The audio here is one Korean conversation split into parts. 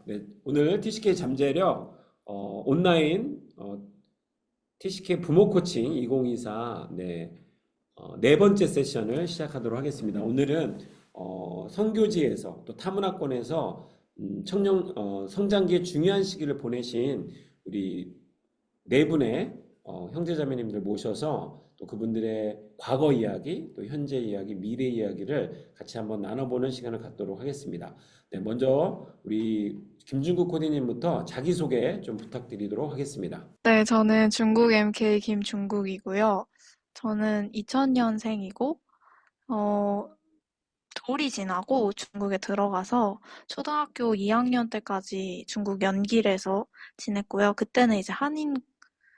네, 오늘 TCK 잠재력 온라인 TCK 부모 코칭 2024 네 번째 세션을 시작하도록 하겠습니다. 오늘은 선교지에서 또 타문화권에서 청년 성장기의 중요한 시기를 보내신 우리 네 분의 형제자매님들 모셔서 또 그분들의 과거 이야기, 또 현재 이야기, 미래 이야기를 같이 한번 나눠보는 시간을 갖도록 하겠습니다. 네, 먼저 우리 김중국 코디님부터 자기소개 좀 부탁드리도록 하겠습니다. 네, 저는 중국 MK 김중국이고요. 저는 2000년생이고, 돌이 지나고 중국에 들어가서 초등학교 2학년 때까지 중국 연길에서 지냈고요. 그때는 이제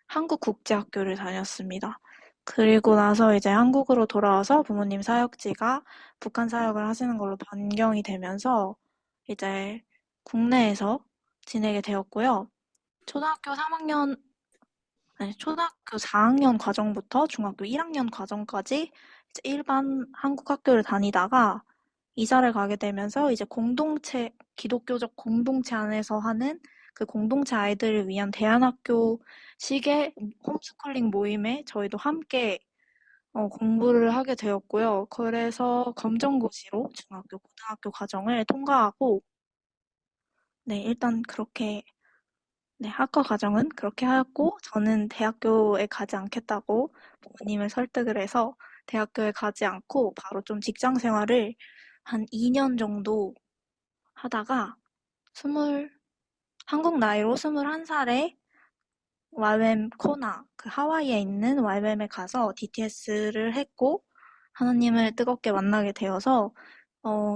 한국국제학교를 다녔습니다. 그리고 나서 이제 한국으로 돌아와서 부모님 사역지가 북한 사역을 하시는 걸로 변경이 되면서 이제 국내에서 지내게 되었고요. 초등학교 3학년 네, 초등학교 4학년 과정부터 중학교 1학년 과정까지 이제 일반 한국 학교를 다니다가 이사를 가게 되면서 이제 기독교적 공동체 안에서 하는 그 공동체 아이들을 위한 대안학교식의 홈스쿨링 모임에 저희도 함께 공부를 하게 되었고요. 그래서 검정고시로 중학교, 고등학교 과정을 통과하고, 네, 일단 그렇게 네, 학과 과정은 그렇게 하였고, 저는 대학교에 가지 않겠다고 부모님을 설득을 해서 대학교에 가지 않고 바로 좀 직장 생활을 한 2년 정도 하다가 한국 나이로 21살에 YWAM 코나, 그 하와이에 있는 YWAM에 가서 DTS를 했고, 하나님을 뜨겁게 만나게 되어서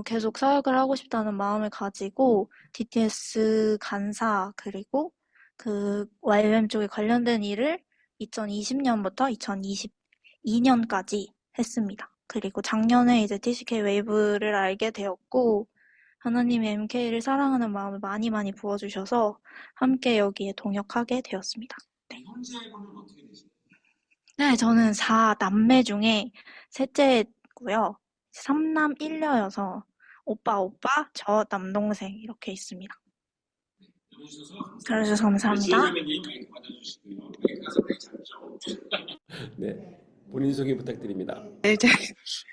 계속 사역을 하고 싶다는 마음을 가지고 DTS 간사 그리고 그 YWAM 쪽에 관련된 일을 2020년부터 2022년까지 했습니다. 그리고 작년에 이제 TCK 웨이브를 알게 되었고 하나님의 MK를 사랑하는 마음을 많이 많이 부어주셔서 함께 여기에 동역하게 되었습니다. 네. 형제분은 어떻게 되시나요? 네, 저는 4남매 중에 셋째고요. 3남 1녀여서 오빠, 오빠, 저 남동생 이렇게 있습니다. 나눠주셔서 들어주셔서 감사합니다. 우리 감사합니다. 지혜자매님 마이크 받아주시고요. 마이크가 상당히 작죠? 네, 본인 소개 부탁드립니다. 네, 이제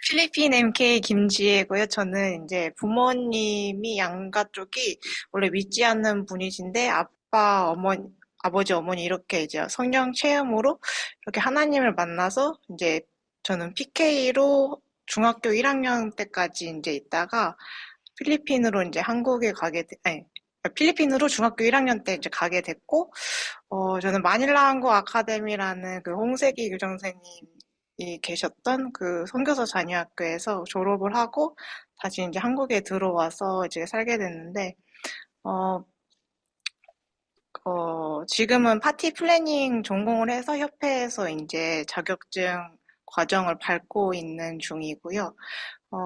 필리핀 MK 김지혜고요. 저는 이제 부모님이 양가 쪽이 원래 믿지 않는 분이신데 아버지, 어머니 이렇게 이제 성령 체험으로 이렇게 하나님을 만나서 이제 저는 PK로 중학교 1학년 때까지 이제 있다가 필리핀으로 이제 아니, 필리핀으로 중학교 1학년 때 이제 가게 됐고, 저는 마닐라 한국 아카데미라는 그 홍세기 교정선생님이 계셨던 그 선교사 자녀학교에서 졸업을 하고 다시 이제 한국에 들어와서 이제 살게 됐는데, 어, 지금은 파티 플래닝 전공을 해서 협회에서 이제 자격증 과정을 밟고 있는 중이고요. 어,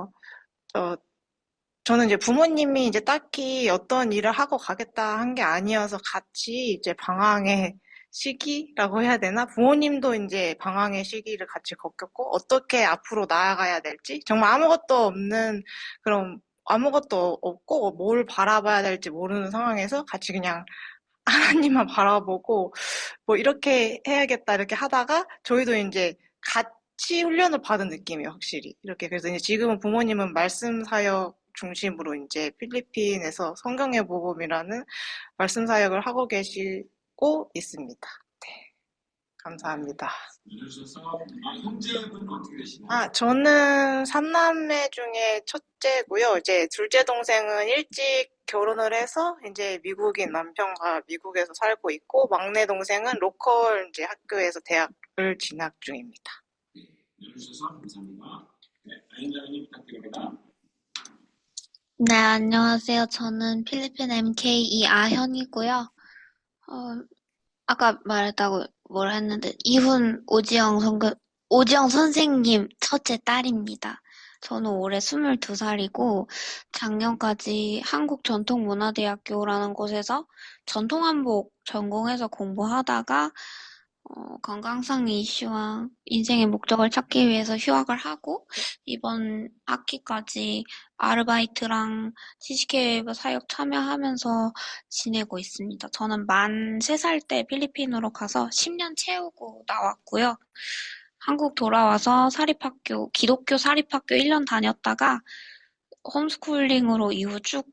어, 저는 이제 부모님이 이제 딱히 어떤 일을 하고 가겠다 한 게 아니어서 같이 이제 방황의 시기라고 해야 되나? 부모님도 이제 방황의 시기를 같이 겪었고, 어떻게 앞으로 나아가야 될지, 정말 아무것도 없고, 뭘 바라봐야 될지 모르는 상황에서 같이 그냥 하나님만 바라보고, 뭐 이렇게 해야겠다 이렇게 하다가, 저희도 이제 같이 훈련을 받은 느낌이에요, 확실히. 이렇게. 그래서 이제 지금은 부모님은 말씀 사역 중심으로 이제 필리핀에서 성경의 복음이라는 말씀 사역을 하고 계시고 있습니다. 네, 감사합니다. 형제분은 어떻게 되시나요? 저는 삼남매 중에 첫째고요. 이제 둘째 동생은 일찍 결혼을 해서 이제 미국인 남편과 미국에서 살고 있고, 막내 동생은 로컬 이제 학교에서 대학을 진학 중입니다. 네, 나눠주셔서 감사합니다. 네, 아인자매님 부탁드립니다. 네, 안녕하세요. 저는 필리핀 MK 이아현이고요. 아까 말했다고 뭘 했는데, 오지영 선생님 첫째 딸입니다. 저는 올해 22살이고, 작년까지 한국전통문화대학교라는 곳에서 전통한복 전공해서 공부하다가, 건강상 이슈와 인생의 목적을 찾기 위해서 휴학을 하고 이번 학기까지 아르바이트랑 TCK 웨이브 사역 참여하면서 지내고 있습니다. 저는 만 3살 때 필리핀으로 가서 10년 채우고 나왔고요. 한국 돌아와서 사립학교, 기독교 사립학교 1년 다녔다가 홈스쿨링으로 이후 쭉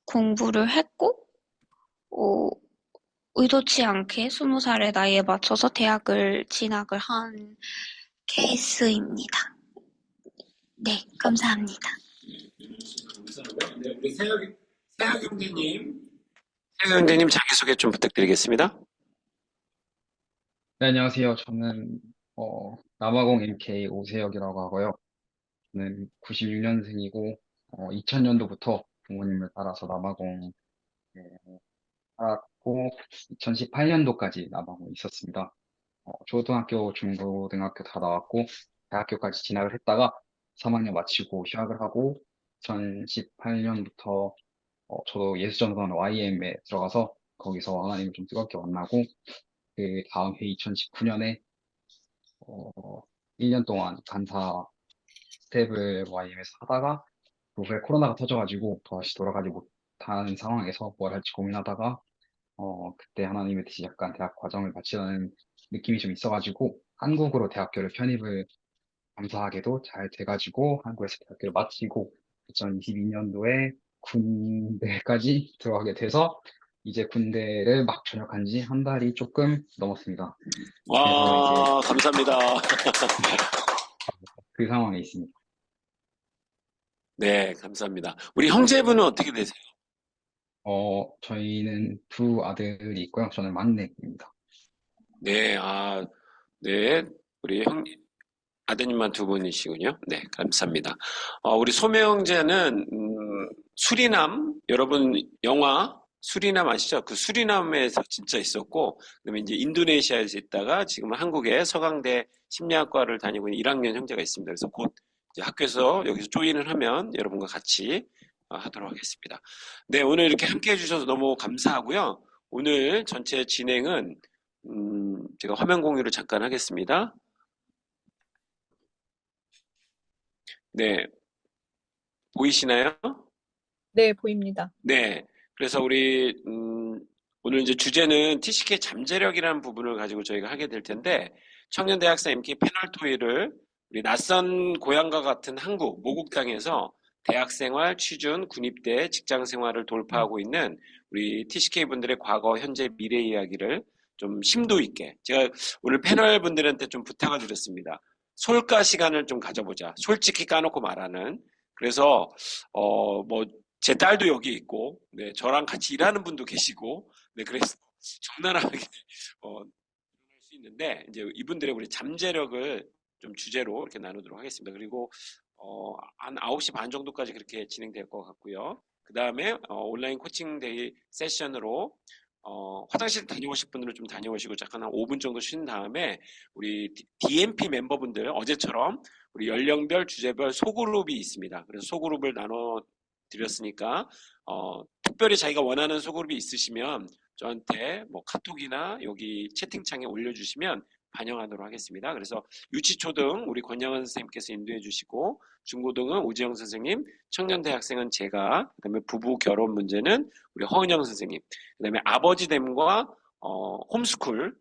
공부를 했고, 어, 의도치 않게 20살의 나이에 맞춰서 대학을 진학을 한 케이스입니다. 네, 감사합니다. 감사합니다. 네, 우리 세혁 형제님 자기소개 좀 부탁드리겠습니다. 네, 안녕하세요. 저는 남아공 MK 오세혁이라고 하고요. 저는 96년생이고 2000년도부터 부모님을 따라서 남아공에 살았고 2018년도까지 남아공에 있었습니다. 초등학교, 중고등학교 다 나왔고 대학교까지 진학을 했다가 3학년 마치고 휴학을 하고 2018년부터 저도 예수전선 YM에 들어가서 거기서 하나님을 좀 뜨겁게 만나고 그 다음 해 2019년에 1년 동안 간사 스텝을 YM에서 하다가 그 후에 코로나가 터져가지고 다시 돌아가지 못한 상황에서 뭘 할지 고민하다가 그때 하나님의 뜻이 약간 대학 과정을 마치라는 느낌이 좀 있어가지고 한국으로 대학교를 편입을 감사하게도 잘 돼가지고 한국에서 대학교를 마치고 2022년도에 군대까지 들어가게 돼서 이제 군대를 막 전역한 지 한 달이 조금 넘었습니다. 그래서 이제 와, 감사합니다. 그 상황에 있습니다. 네, 감사합니다. 우리 형제분은 어떻게 되세요? 저희는 두 아들이 있고요. 저는 막내입니다. 네, 네, 우리 아드님만 두 분이시군요. 네, 감사합니다. 우리 소매 형제는 수리남, 여러분 영화 수리남 아시죠? 그 수리남에서 진짜 있었고, 그다음에 이제 인도네시아에서 있다가 지금은 한국의 서강대 심리학과를 다니고 있는 1학년 형제가 있습니다. 그래서 곧 이제 학교에서 여기서 조인을 하면 여러분과 같이 하도록 하겠습니다. 네, 오늘 이렇게 함께 해주셔서 너무 감사하고요. 오늘 전체 진행은 제가 화면 공유를 잠깐 하겠습니다. 네, 보이시나요? 네, 보입니다. 네, 그래서 우리 오늘 이제 주제는 TCK 잠재력이라는 부분을 가지고 저희가 하게 될 텐데 청년대학생 MK 패널 토의를 우리 낯선 고향과 같은 한국 모국 땅에서 대학생활, 취준, 군입대, 직장생활을 돌파하고 있는 우리 TCK 분들의 과거, 현재, 미래 이야기를 좀 심도 있게 제가 오늘 패널 분들한테 좀 부탁을 드렸습니다. 솔까 시간을 좀 가져보자. 솔직히 까놓고 말하는. 그래서 뭐 제 딸도 여기 있고, 네, 저랑 같이 일하는 분도 계시고, 네, 그래서 적나라하게 할 수 있는데 이제 이분들의 우리 잠재력을 좀 주제로 이렇게 나누도록 하겠습니다. 그리고 한 9시 반 정도까지 그렇게 진행될 것 같고요. 그 다음에 온라인 코칭 데이 세션으로 화장실 다녀오실 분들은 좀 다녀오시고 잠깐 한 5분 정도 쉰 다음에 우리 DMP 멤버분들 어제처럼 우리 연령별 주제별 소그룹이 있습니다. 그래서 소그룹을 나눠 드렸으니까 특별히 자기가 원하는 소그룹이 있으시면 저한테 뭐 카톡이나 여기 채팅창에 올려주시면 반영하도록 하겠습니다. 그래서 유치초등 우리 권영은 선생님께서 인도해 주시고 중고등은 오지영 선생님, 청년대학생은 제가, 그다음에 부부 결혼 문제는 우리 허은영 선생님, 그다음에 아버지 됨과 홈스쿨은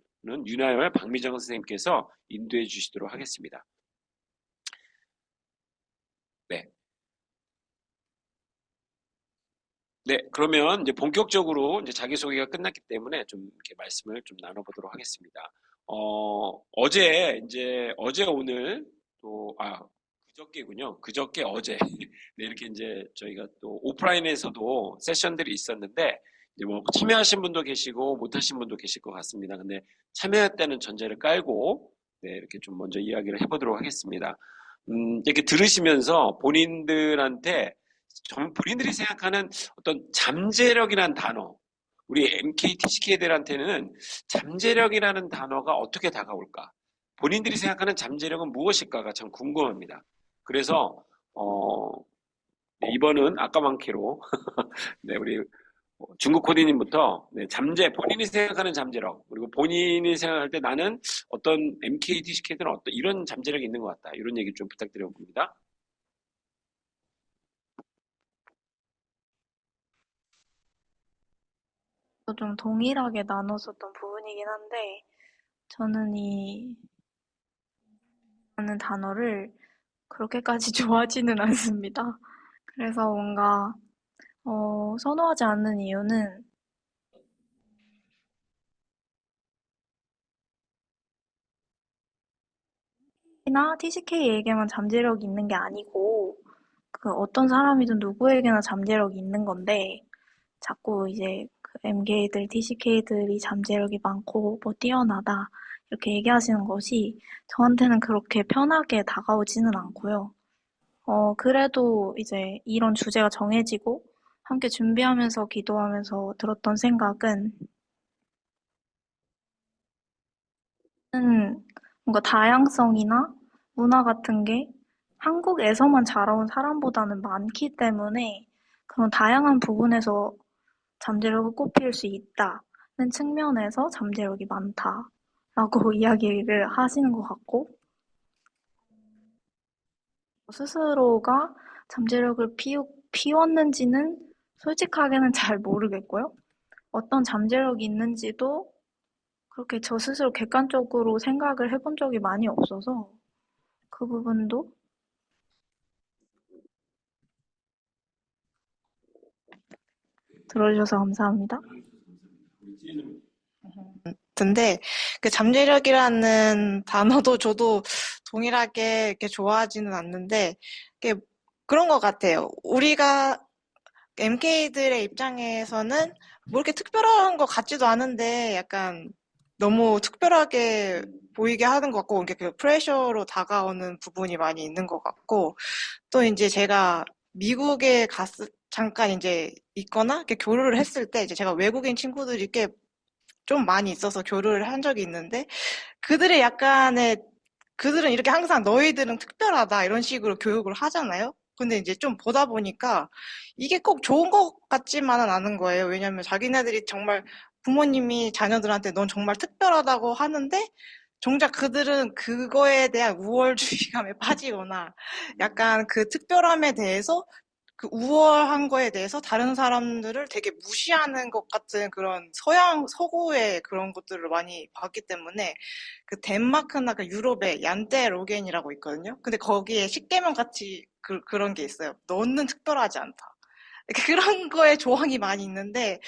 윤하열, 박미정 선생님께서 인도해 주시도록 하겠습니다. 네. 네, 그러면 이제 본격적으로 이제 자기소개가 끝났기 때문에 좀 이렇게 말씀을 좀 나눠보도록 하겠습니다. 어제 오늘 또, 그저께군요. 그저께 어제. 네, 이렇게 이제 저희가 또 오프라인에서도 세션들이 있었는데, 이제 뭐 참여하신 분도 계시고 못하신 분도 계실 것 같습니다. 근데 참여했다는 전제를 깔고, 네, 이렇게 좀 먼저 이야기를 해보도록 하겠습니다. 이렇게 들으시면서 본인들이 생각하는 어떤 잠재력이라는 단어, 우리 MK, TCK들한테는 잠재력이라는 단어가 어떻게 다가올까? 본인들이 생각하는 잠재력은 무엇일까가 참 궁금합니다. 그래서 이번은 아까만키로 네, 우리 중국 코디님부터 네, 본인이 생각하는 잠재력, 그리고 본인이 생각할 때 나는 어떤 MKT 시켜드는 어떤 이런 잠재력이 있는 것 같다. 이런 얘기 좀 부탁드려봅니다. 좀 동일하게 나눴었던 부분이긴 한데, 저는 이 라는 단어를 그렇게까지 좋아하지는 않습니다. 그래서 뭔가 선호하지 않는 이유는 나 TCK에게만 잠재력이 있는 게 아니고 그 어떤 사람이든 누구에게나 잠재력이 있는 건데 자꾸 이제 그 MK들, TCK들이 잠재력이 많고 뭐 뛰어나다 이렇게 얘기하시는 것이 저한테는 그렇게 편하게 다가오지는 않고요. 그래도 이제 이런 주제가 정해지고 함께 준비하면서 기도하면서 들었던 생각은 뭔가 다양성이나 문화 같은 게 한국에서만 자라온 사람보다는 많기 때문에 그런 다양한 부분에서 잠재력을 꼽힐 수 있다는 측면에서 잠재력이 많다라고 이야기를 하시는 것 같고 스스로가 잠재력을 피웠는지는 솔직하게는 잘 모르겠고요. 어떤 잠재력이 있는지도 그렇게 저 스스로 객관적으로 생각을 해본 적이 많이 없어서 그 부분도 들어주셔서 감사합니다. 근데 그 잠재력이라는 단어도 저도 동일하게 이렇게 좋아하지는 않는데 이게 그런 것 같아요. 우리가 MK들의 입장에서는 뭐 이렇게 특별한 것 같지도 않은데 약간 너무 특별하게 보이게 하는 것 같고 이게 그 프레셔로 다가오는 부분이 많이 있는 것 같고 또 이제 제가 미국에 잠깐 이제 있거나 이렇게 교류를 했을 때 이제 제가 외국인 친구들이 꽤 좀 많이 있어서 교류를 한 적이 있는데 그들의 약간의 그들은 이렇게 항상 너희들은 특별하다 이런 식으로 교육을 하잖아요. 근데 이제 좀 보다 보니까 이게 꼭 좋은 것 같지만은 않은 거예요. 왜냐하면 자기네들이 정말 부모님이 자녀들한테 넌 정말 특별하다고 하는데 정작 그들은 그거에 대한 우월주의감에 빠지거나 약간 그 특별함에 대해서 그 우월한 거에 대해서 다른 사람들을 되게 무시하는 것 같은 그런 서구의 그런 것들을 많이 봤기 때문에 그 덴마크나 그 유럽에 얀데 로겐이라고 있거든요. 근데 거기에 십계명 같이 그런 게 있어요. 너는 특별하지 않다. 그런 거에 조항이 많이 있는데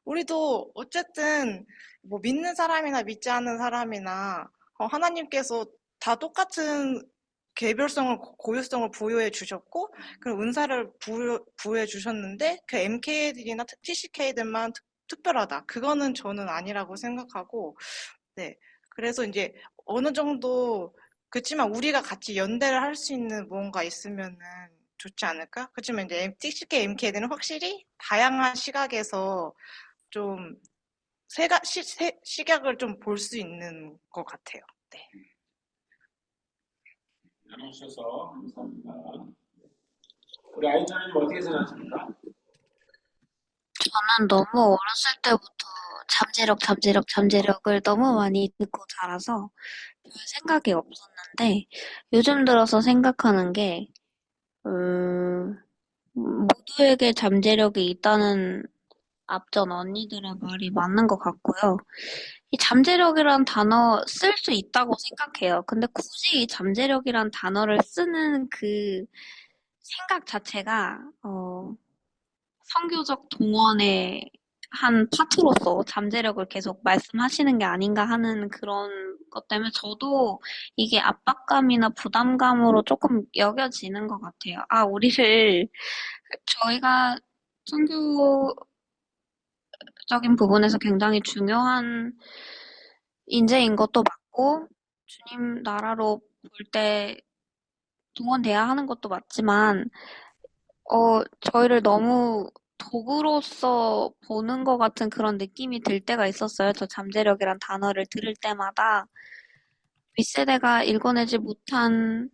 우리도 어쨌든 뭐 믿는 사람이나 믿지 않는 사람이나 하나님께서 다 똑같은 개별성을 고유성을 부여해 주셨고 그런 은사를 부여해 주셨는데 그 MK들이나 TCK들만 특별하다. 그거는 저는 아니라고 생각하고 네. 그래서 이제 어느 정도 그렇지만 우리가 같이 연대를 할 수 있는 무언가 있으면은 좋지 않을까? 그렇지만 이제 TCK, MK들은 확실히 다양한 시각에서 좀 시각을 좀 볼 수 있는 것 같아요. 네. 나눠주셔서 감사합니다. 우리 아이처님 어떻게 생각하십니까? 저는 너무 어렸을 때부터 잠재력을 너무 많이 듣고 자라서 별 생각이 없었는데 요즘 들어서 생각하는 게 모두에게 잠재력이 있다는 앞전 언니들의 말이 맞는 것 같고요. 이 잠재력이란 단어 쓸 수 있다고 생각해요. 근데 굳이 이 잠재력이란 단어를 쓰는 그 생각 자체가 선교적 동원의 한 파트로서 잠재력을 계속 말씀하시는 게 아닌가 하는 그런 것 때문에 저도 이게 압박감이나 부담감으로 조금 여겨지는 것 같아요. 저희가 선교적인 부분에서 굉장히 중요한 인재인 것도 맞고, 주님 나라로 볼 때 동원돼야 하는 것도 맞지만, 저희를 너무 도구로서 보는 것 같은 그런 느낌이 들 때가 있었어요. 저 잠재력이란 단어를 들을 때마다 윗세대가 읽어내지 못한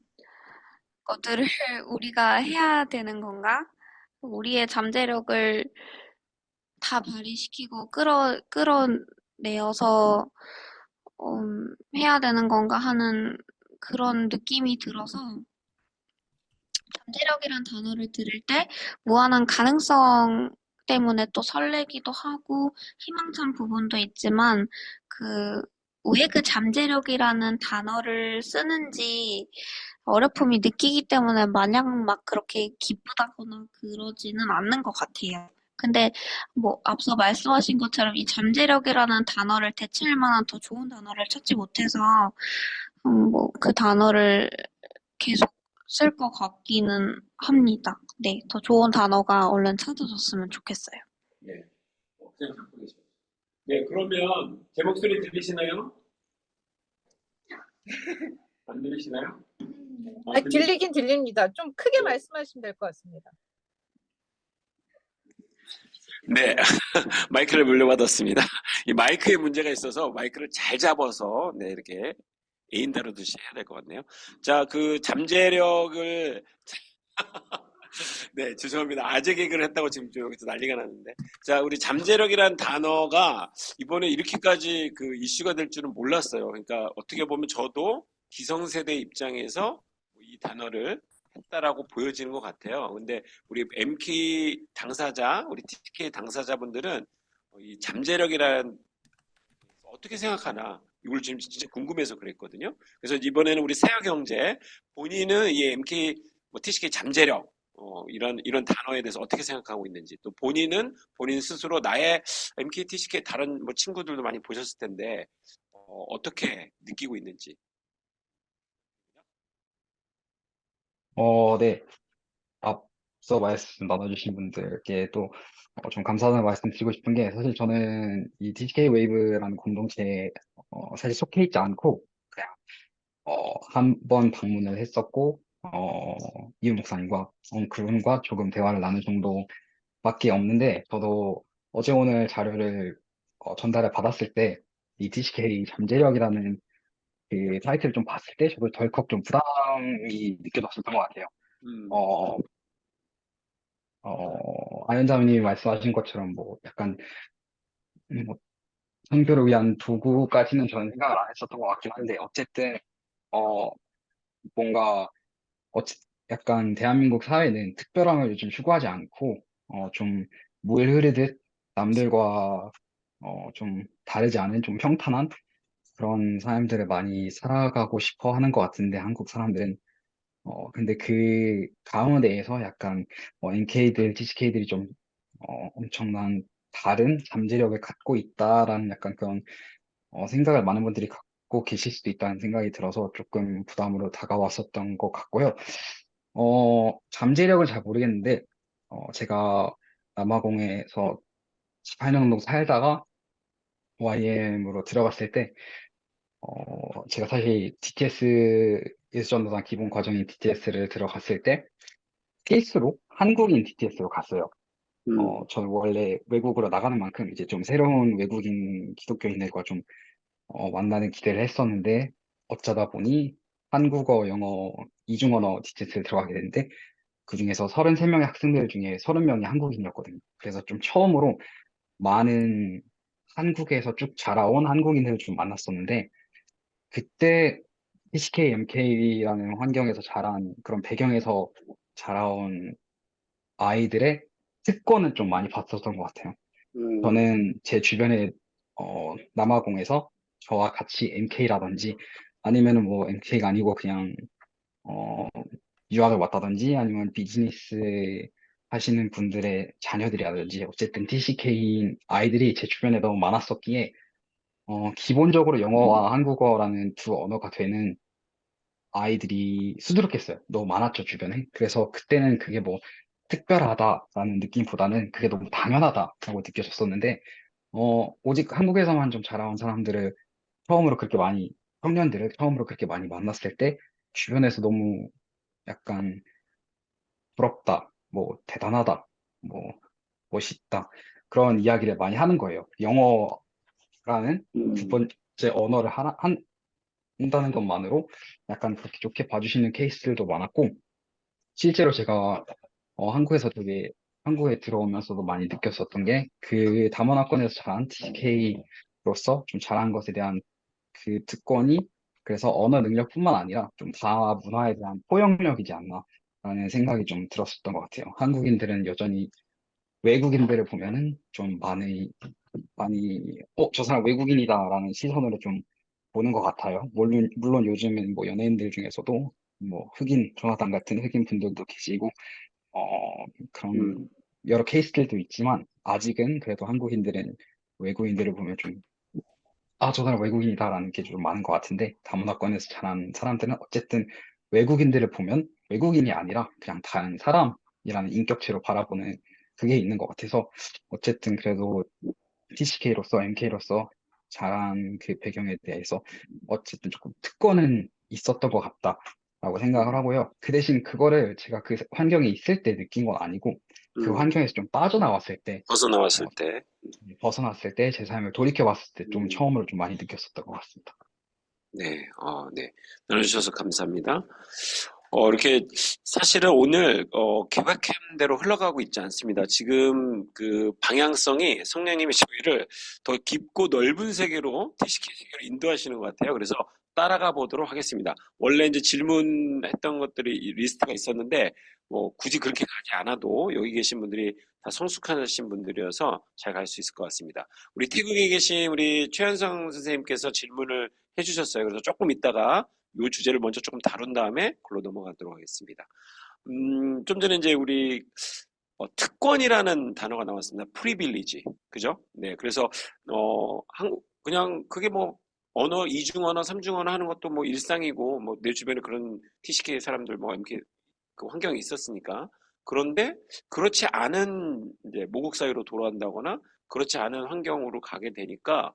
것들을 우리가 해야 되는 건가? 우리의 잠재력을 다 발휘시키고 끌어내어서 해야 되는 건가 하는 그런 느낌이 들어서 잠재력이란 단어를 들을 때 무한한 가능성 때문에 또 설레기도 하고 희망찬 부분도 있지만 왜 그 잠재력이라는 단어를 쓰는지 어렵움이 느끼기 때문에 마냥 막 그렇게 기쁘다거나 그러지는 않는 것 같아요. 근데 뭐 앞서 말씀하신 것처럼 이 잠재력이라는 단어를 대체할 만한 더 좋은 단어를 찾지 못해서 뭐 그 단어를 계속 쓸 것 같기는 합니다. 네, 더 좋은 단어가 얼른 찾아졌으면 좋겠어요. 네, 그냥 갖고 계십니다. 네, 그러면 제 목소리 들리시나요? 안 들리시나요? 들리긴 들립니다. 좀 크게 네. 말씀하시면 될 것 같습니다. 네, 마이크를 물려받았습니다. 이 마이크에 문제가 있어서 마이크를 잘 잡아서 네, 이렇게 애인 다루듯이 해야 될 것 같네요. 자, 그 잠재력을 네, 죄송합니다. 아재 개그를 했다고 지금 여기서 난리가 났는데. 자, 우리 잠재력이란 단어가 이번에 이렇게까지 그 이슈가 될 줄은 몰랐어요. 그러니까 어떻게 보면 저도 기성세대 입장에서 이 단어를 했다라고 보여지는 것 같아요. 근데 우리 MK 당사자, 우리 TK 당사자분들은 이 잠재력이란 어떻게 생각하나 이걸 지금 진짜 궁금해서 그랬거든요. 그래서 이번에는 우리 세아 경제 본인은 이 MK TCK 잠재력 이런 단어에 대해서 어떻게 생각하고 있는지 또 본인은 본인 스스로 나의 MK TCK 다른 뭐 친구들도 많이 보셨을 텐데 어떻게 느끼고 있는지. 네. 앞서 말씀 나눠주신 분들께 또 좀 감사하다는 말씀 드리고 싶은 게 사실 저는 이 TCK 웨이브라는 공동체에 사실 속해 있지 않고 그냥 한 번 방문을 했었고 이윤 목사님과 그분과 조금 대화를 나눌 정도밖에 없는데 저도 어제 오늘 자료를 전달을 받았을 때 이 TCK 잠재력이라는 그 타이틀을 좀 봤을 때 저도 덜컥 좀 부담이 느껴졌었던 것 같아요. 음, 어, 아연자매님이 말씀하신 것처럼 뭐 약간 뭐 선교를 위한 도구까지는 저는 생각을 안 했었던 것 같긴 한데 어쨌든 어, 뭔가 어찌, 약간 대한민국 사회는 특별함을 요즘 추구하지 않고 좀 물 흐르듯 남들과 좀 다르지 않은 좀 평탄한 그런 삶들을 많이 살아가고 싶어 하는 것 같은데 한국 사람들은 근데 그 가운데에서 약간 NK들, TCK들이 좀 엄청난 다른 잠재력을 갖고 있다라는 약간 그런 생각을 많은 분들이 갖고 계실 수도 있다는 생각이 들어서 조금 부담으로 다가왔었던 것 같고요. 잠재력을 잘 모르겠는데 제가 남아공에서 18년 정도 살다가 YM으로 들어갔을 때 제가 사실 DTS 예수전도단 기본 과정인 DTS를 들어갔을 때 필수로 한국인 DTS로 갔어요. 저는 원래 외국으로 나가는 만큼 이제 좀 새로운 외국인 기독교인들과 좀 만나는 기대를 했었는데 어쩌다 보니 한국어, 영어, 이중언어 DTS를 들어가게 됐는데 그중에서 33명의 학생들 중에 30명이 한국인이었거든요. 그래서 좀 처음으로 많은 한국에서 쭉 자라온 한국인들을 좀 만났었는데 그때 TCK, MK라는 환경에서 자란 그런 배경에서 자라온 아이들의 특권은 좀 많이 봤었던 것 같아요. 저는 제 주변에 남아공에서 저와 같이 MK라든지 아니면은 뭐 MK가 아니고 그냥 어, 유학을 왔다든지 아니면 비즈니스 하시는 분들의 자녀들이라든지 어쨌든 TCK인 아이들이 제 주변에 너무 많았었기에 기본적으로 영어와 한국어라는 두 언어가 되는 아이들이 수두룩했어요. 너무 많았죠, 주변에. 그래서 그때는 그게 뭐 특별하다라는 느낌보다는 그게 너무 당연하다라고 느껴졌었는데, 오직 한국에서만 좀 자라온 사람들을 처음으로 그렇게 많이, 청년들을 처음으로 그렇게 많이 만났을 때, 주변에서 너무 약간 부럽다, 뭐 대단하다, 뭐 멋있다, 그런 이야기를 많이 하는 거예요. 영어라는 두 번째 언어를 한다는 것만으로 약간 그렇게 좋게 봐주시는 케이스들도 많았고, 실제로 제가 한국에서 되게 한국에 들어오면서도 많이 느꼈었던 게 그 다문화권에서 자란 TK로서 좀 잘한 것에 대한 그 특권이 그래서 언어 능력뿐만 아니라 좀 다문화에 대한 포용력이지 않나라는 생각이 좀 들었었던 것 같아요. 한국인들은 여전히 외국인들을 보면은 좀 많이, 저 사람 외국인이다라는 시선으로 좀 보는 것 같아요. 물론 요즘은 뭐 연예인들 중에서도 뭐 조나단 같은 흑인 분들도 계시고, 그런 음, 여러 케이스들도 있지만, 아직은 그래도 한국인들은 외국인들을 보면 좀, 저 사람 외국인이다라는 게 좀 많은 것 같은데, 다문화권에서 자란 사람들은 어쨌든 외국인들을 보면 외국인이 아니라 그냥 다른 사람이라는 인격체로 바라보는 그게 있는 것 같아서, 어쨌든 그래도 TCK로서 MK로서 자란 그 배경에 대해서 어쨌든 조금 특권은 있었던 것 같다라고 생각을 하고요. 그 대신 그거를 제가 그 환경에 있을 때 느낀 건 아니고 그 음, 환경에서 좀 빠져나왔을 때, 벗어나왔을 어, 때. 벗어났을 때 제 삶을 돌이켜봤을 때 좀 음, 처음으로 좀 많이 느꼈었던 것 같습니다. 네, 네. 나눠주셔서 감사합니다. 이렇게 사실은 오늘 계획한 대로 흘러가고 있지 않습니다. 지금 그 방향성이 성령님이 저희를 더 깊고 넓은 세계로 TCK 세계로 인도하시는 것 같아요. 그래서 따라가 보도록 하겠습니다. 원래 이제 질문했던 것들이 리스트가 있었는데 뭐 굳이 그렇게 가지 않아도 여기 계신 분들이 다 성숙하신 분들이어서 잘 갈 수 있을 것 같습니다. 우리 태국에 계신 우리 최현성 선생님께서 질문을 해주셨어요. 그래서 조금 있다가 이 주제를 먼저 조금 다룬 다음에 글로 넘어가도록 하겠습니다. 좀 전에 이제 우리 특권이라는 단어가 나왔습니다. 프리빌리지, 그죠? 네, 그래서 그냥 그게 뭐 언어 이중 언어, 삼중 언어 하는 것도 뭐 일상이고 뭐 내 주변에 그런 TCK 사람들 뭐 MK 그 환경이 있었으니까. 그런데 그렇지 않은 이제 모국 사회로 돌아간다거나 그렇지 않은 환경으로 가게 되니까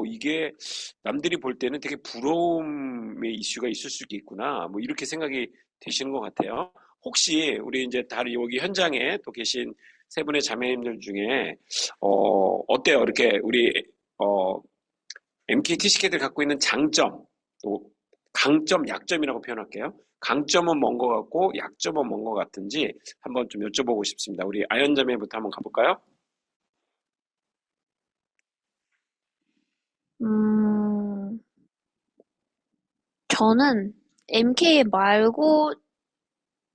이게 남들이 볼 때는 되게 부러움의 이슈가 있을 수 있겠구나. 뭐 이렇게 생각이 되시는 것 같아요. 혹시 우리 이제 다른 여기 현장에 또 계신 세 분의 자매님들 중에 어때요? 이렇게 우리 어 MKT 시계들 갖고 있는 장점, 또 강점, 약점이라고 표현할게요. 강점은 뭔 것 같고 약점은 뭔 것 같은지 한번 좀 여쭤보고 싶습니다. 우리 아연 자매부터 한번 가볼까요? 음, 저는 MK 말고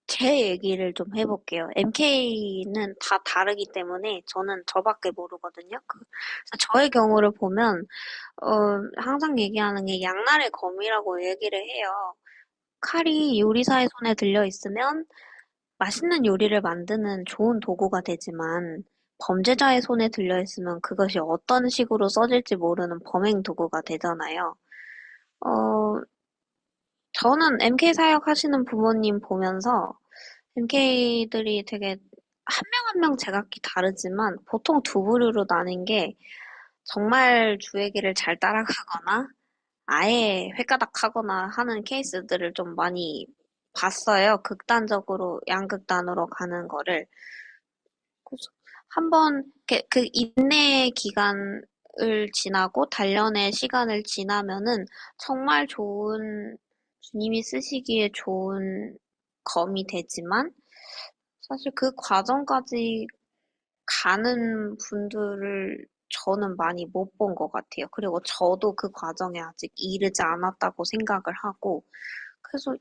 제 얘기를 좀 해볼게요. MK는 다 다르기 때문에 저는 저밖에 모르거든요. 그래서 저의 경우를 보면, 어, 항상 얘기하는 게 양날의 검이라고 얘기를 해요. 칼이 요리사의 손에 들려 있으면 맛있는 요리를 만드는 좋은 도구가 되지만, 범죄자의 손에 들려 있으면 그것이 어떤 식으로 써질지 모르는 범행 도구가 되잖아요. 어, 저는 MK 사역하시는 부모님 보면서 MK들이 되게 한 명 한 명 제각기 다르지만 보통 두 부류로 나뉜 게 정말 주의 길을 잘 따라가거나 아예 획가닥하거나 하는 케이스들을 좀 많이 봤어요. 극단적으로 양극단으로 가는 거를. 그래서 한번 그 인내 기간을 지나고 단련의 시간을 지나면은 정말 좋은 주님이 쓰시기에 좋은 검이 되지만 사실 그 과정까지 가는 분들을 저는 많이 못 본 것 같아요. 그리고 저도 그 과정에 아직 이르지 않았다고 생각을 하고 그래서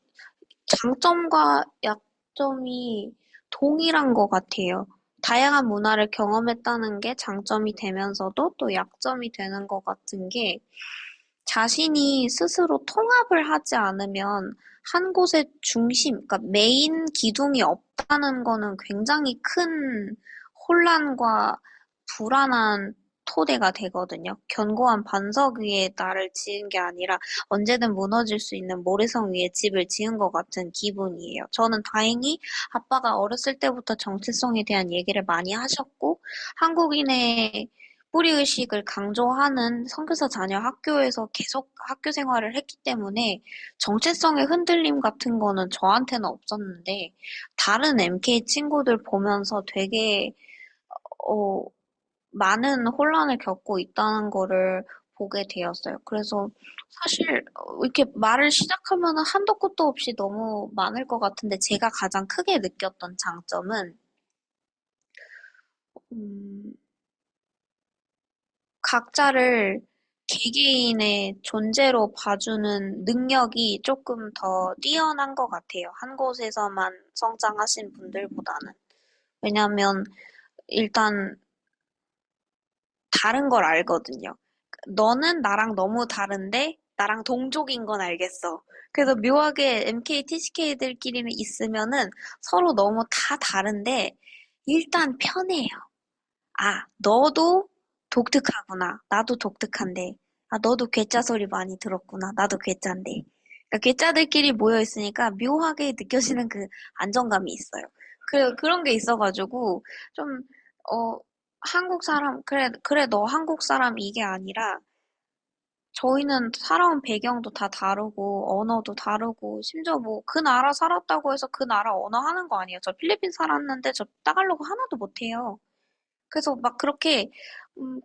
장점과 약점이 동일한 것 같아요. 다양한 문화를 경험했다는 게 장점이 되면서도 또 약점이 되는 것 같은 게 자신이 스스로 통합을 하지 않으면 한 곳의 중심, 그러니까 메인 기둥이 없다는 거는 굉장히 큰 혼란과 불안한 토대가 되거든요. 견고한 반석 위에 나를 지은 게 아니라 언제든 무너질 수 있는 모래성 위에 집을 지은 것 같은 기분이에요. 저는 다행히 아빠가 어렸을 때부터 정체성에 대한 얘기를 많이 하셨고, 한국인의 뿌리의식을 강조하는 선교사 자녀 학교에서 계속 학교 생활을 했기 때문에 정체성의 흔들림 같은 거는 저한테는 없었는데, 다른 MK 친구들 보면서 되게, 어, 많은 혼란을 겪고 있다는 거를 보게 되었어요. 그래서 사실 이렇게 말을 시작하면 한도 끝도 없이 너무 많을 것 같은데 제가 가장 크게 느꼈던 장점은 음, 각자를 개개인의 존재로 봐주는 능력이 조금 더 뛰어난 것 같아요. 한 곳에서만 성장하신 분들보다는. 왜냐면 일단 다른 걸 알거든요. 너는 나랑 너무 다른데 나랑 동족인 건 알겠어. 그래서 묘하게 MK, TCK들끼리는 있으면은 서로 너무 다 다른데 일단 편해요. 아, 너도 독특하구나. 나도 독특한데. 아, 너도 괴짜 소리 많이 들었구나. 나도 괴짜인데. 그러니까 괴짜들끼리 모여 있으니까 묘하게 느껴지는 그 안정감이 있어요. 그런 게 있어가지고 좀, 어, 한국 사람, 그래, 너 한국 사람 이게 아니라 저희는 살아온 배경도 다 다르고, 언어도 다르고, 심지어 뭐 그 나라 살았다고 해서 그 나라 언어 하는 거 아니에요. 저 필리핀 살았는데 저 따갈로그 하나도 못해요. 그래서 막 그렇게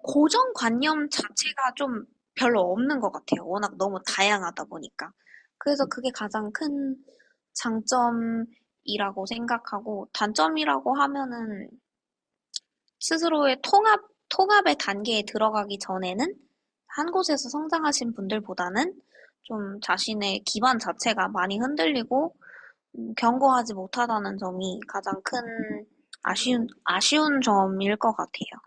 고정관념 자체가 좀 별로 없는 것 같아요. 워낙 너무 다양하다 보니까. 그래서 그게 가장 큰 장점이라고 생각하고, 단점이라고 하면은 스스로의 통합의 단계에 들어가기 전에는 한 곳에서 성장하신 분들보다는 좀 자신의 기반 자체가 많이 흔들리고 견고하지 못하다는 점이 가장 큰 아쉬운 점일 것 같아요.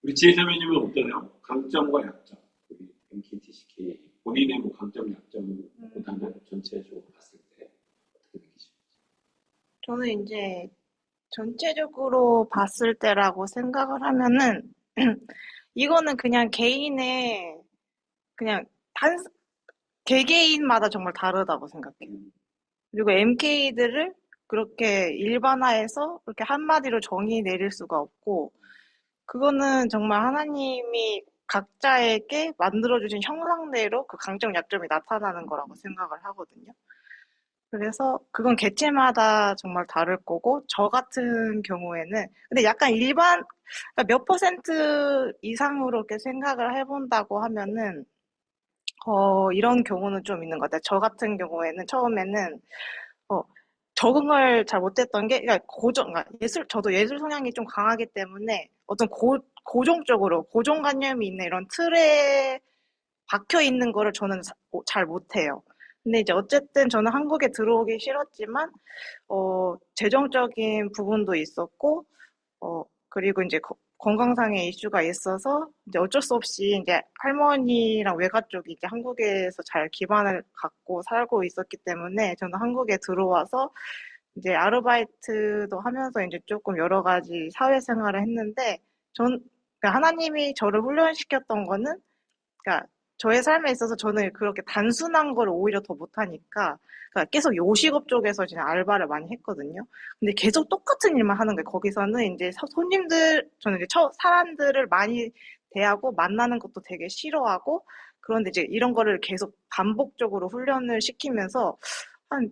우리 지혜자매님은 어떠세요? 강점과 약점. 우리 MKTCK 본인의 뭐 강점, 약점보다는 전체적으로 봤을 때 어떻게 느끼십니까? 저는 이제 전체적으로 봤을 때라고 생각을 하면은 이거는 그냥 개인의 그냥 개개인마다 정말 다르다고 생각해요. 그리고 MK들을 그렇게 일반화해서 그렇게 한마디로 정의 내릴 수가 없고, 그거는 정말 하나님이 각자에게 만들어주신 형상대로 그 강점, 약점이 나타나는 거라고 생각을 하거든요. 그래서 그건 개체마다 정말 다를 거고, 저 같은 경우에는, 근데 약간 그러니까 몇 퍼센트 이상으로 이렇게 생각을 해본다고 하면은, 이런 경우는 좀 있는 것 같아요. 저 같은 경우에는 처음에는, 어, 적응을 잘 못했던 게, 그러니까 그러니까 저도 예술 성향이 좀 강하기 때문에 어떤 고정관념이 있는 이런 틀에 박혀 있는 거를 저는 잘 못해요. 근데 이제 어쨌든 저는 한국에 들어오기 싫었지만, 재정적인 부분도 있었고, 그리고 이제 건강상의 이슈가 있어서 이제 어쩔 수 없이 이제 할머니랑 외가 쪽이 이제 한국에서 잘 기반을 갖고 살고 있었기 때문에 저는 한국에 들어와서 이제 아르바이트도 하면서 이제 조금 여러 가지 사회생활을 했는데 그러니까 하나님이 저를 훈련시켰던 거는 그러니까 저의 삶에 있어서 저는 그렇게 단순한 걸 오히려 더 못하니까 그러니까 계속 요식업 쪽에서 그냥 알바를 많이 했거든요. 근데 계속 똑같은 일만 하는 거예요. 거기서는 이제 저는 이제 사람들을 많이 대하고 만나는 것도 되게 싫어하고 그런데 이제 이런 거를 계속 반복적으로 훈련을 시키면서 한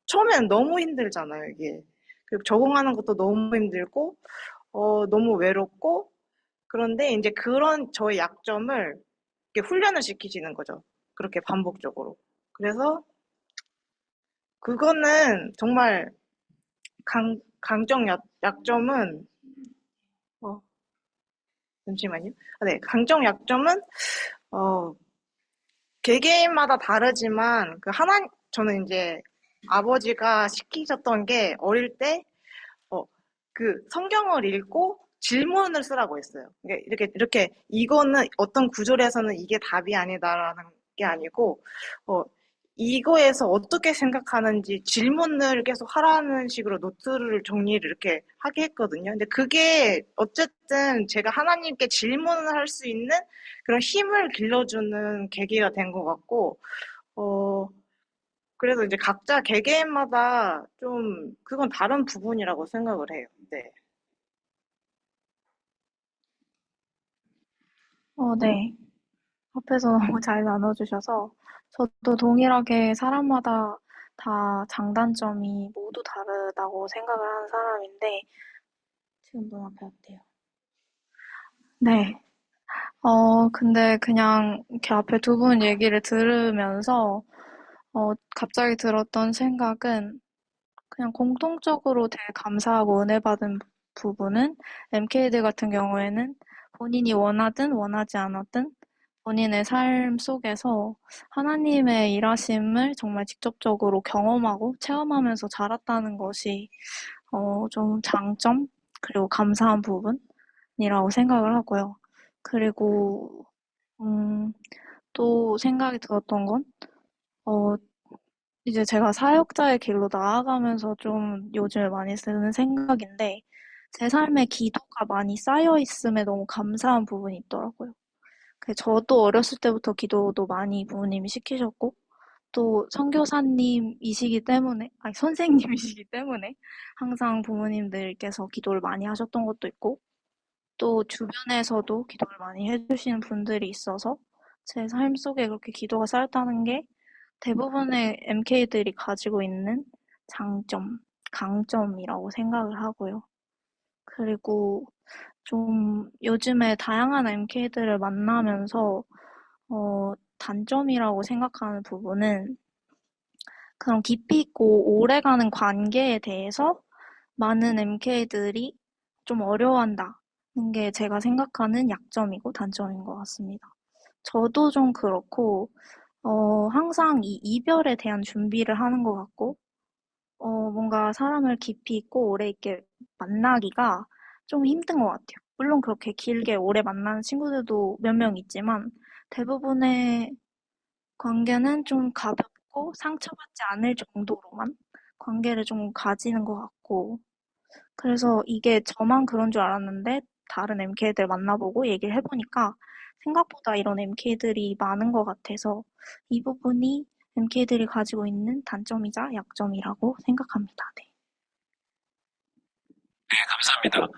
처음에는 너무 힘들잖아요, 이게. 그리고 적응하는 것도 너무 힘들고, 너무 외롭고, 그런데 이제 그런 저의 약점을 이렇게 훈련을 시키시는 거죠. 그렇게 반복적으로. 그래서 그거는 정말 약점은, 어, 잠시만요. 네, 강점, 약점은, 어, 개개인마다 다르지만, 저는 이제 아버지가 시키셨던 게 어릴 때 어, 성경을 읽고 질문을 쓰라고 했어요. 그러니까 이렇게, 이거는 어떤 구절에서는 이게 답이 아니다라는 게 아니고, 이거에서 어떻게 생각하는지 질문을 계속 하라는 식으로 노트를 정리를 이렇게 하게 했거든요. 근데 그게 어쨌든 제가 하나님께 질문을 할 수 있는 그런 힘을 길러주는 계기가 된 것 같고, 어, 그래서 이제 각자 개개인마다 좀 그건 다른 부분이라고 생각을 해요. 네. 네. 앞에서 너무 잘 나눠주셔서 저도 동일하게 사람마다 다 장단점이 모두 다르다고 생각을 하는 사람인데 지금 눈앞에 왔대요. 네. 근데 그냥 이렇게 앞에 두 분 얘기를 들으면서 갑자기 들었던 생각은 그냥 공통적으로 되게 감사하고 은혜 받은 부분은 MK들 같은 경우에는 본인이 원하든 원하지 않았든 본인의 삶 속에서 하나님의 일하심을 정말 직접적으로 경험하고 체험하면서 자랐다는 것이 좀 장점 그리고 감사한 부분이라고 생각을 하고요. 그리고 또 생각이 들었던 건 어, 이제 제가 사역자의 길로 나아가면서 좀 요즘에 많이 드는 생각인데 제 삶에 기도가 많이 쌓여 있음에 너무 감사한 부분이 있더라고요. 저도 어렸을 때부터 기도도 많이 부모님이 시키셨고 또 선교사님이시기 때문에 아니 선생님이시기 때문에 항상 부모님들께서 기도를 많이 하셨던 것도 있고 또 주변에서도 기도를 많이 해주시는 분들이 있어서 제 삶 속에 그렇게 기도가 쌓였다는 게 대부분의 MK들이 가지고 있는 장점, 강점이라고 생각을 하고요. 그리고 좀 요즘에 다양한 MK들을 만나면서 단점이라고 생각하는 부분은 그런 깊이 있고 오래가는 관계에 대해서 많은 MK들이 좀 어려워한다는 게 제가 생각하는 약점이고 단점인 것 같습니다. 저도 좀 그렇고 항상 이 이별에 대한 준비를 하는 것 같고 뭔가 사람을 깊이 있고 오래 있게 만나기가 좀 힘든 것 같아요. 물론 그렇게 길게 오래 만나는 친구들도 몇 명 있지만 대부분의 관계는 좀 가볍고 상처받지 않을 정도로만 관계를 좀 가지는 것 같고 그래서 이게 저만 그런 줄 알았는데 다른 MK들 만나보고 얘기를 해보니까 생각보다 이런 MK들이 많은 것 같아서 이 부분이 MK들이 가지고 있는 단점이자 약점이라고 생각합니다. 네. 네, 감사합니다.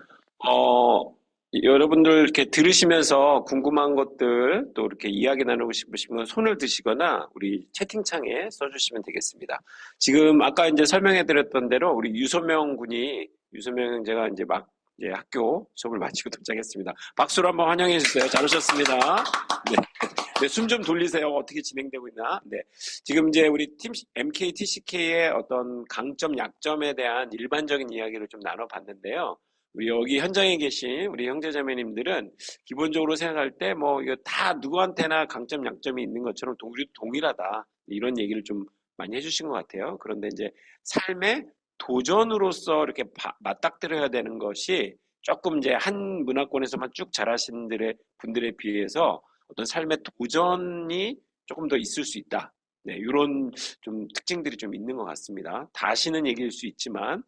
여러분들 이렇게 들으시면서 궁금한 것들 또 이렇게 이야기 나누고 싶으시면 손을 드시거나 우리 채팅창에 써주시면 되겠습니다. 지금 아까 이제 설명해드렸던 대로 우리 유소명 군이 유소명 형제가 이제 막 이제 학교 수업을 마치고 도착했습니다. 박수로 한번 환영해 주세요. 잘 오셨습니다. 네. 네, 숨 좀 돌리세요. 어떻게 진행되고 있나? 네. 지금 이제 우리 팀 MK TCK의 어떤 강점, 약점에 대한 일반적인 이야기를 좀 나눠봤는데요. 우리 여기 현장에 계신 우리 형제자매님들은 기본적으로 생각할 때 뭐 이거 다 누구한테나 강점, 약점이 있는 것처럼 우리도 동일하다. 이런 얘기를 좀 많이 해주신 것 같아요. 그런데 이제 삶의 도전으로서 이렇게 맞닥뜨려야 되는 것이 조금 이제 한 문화권에서만 쭉 자라신 분들에 비해서 어떤 삶의 도전이 조금 더 있을 수 있다. 네, 이런 좀 특징들이 좀 있는 것 같습니다. 다시는 얘기일 수 있지만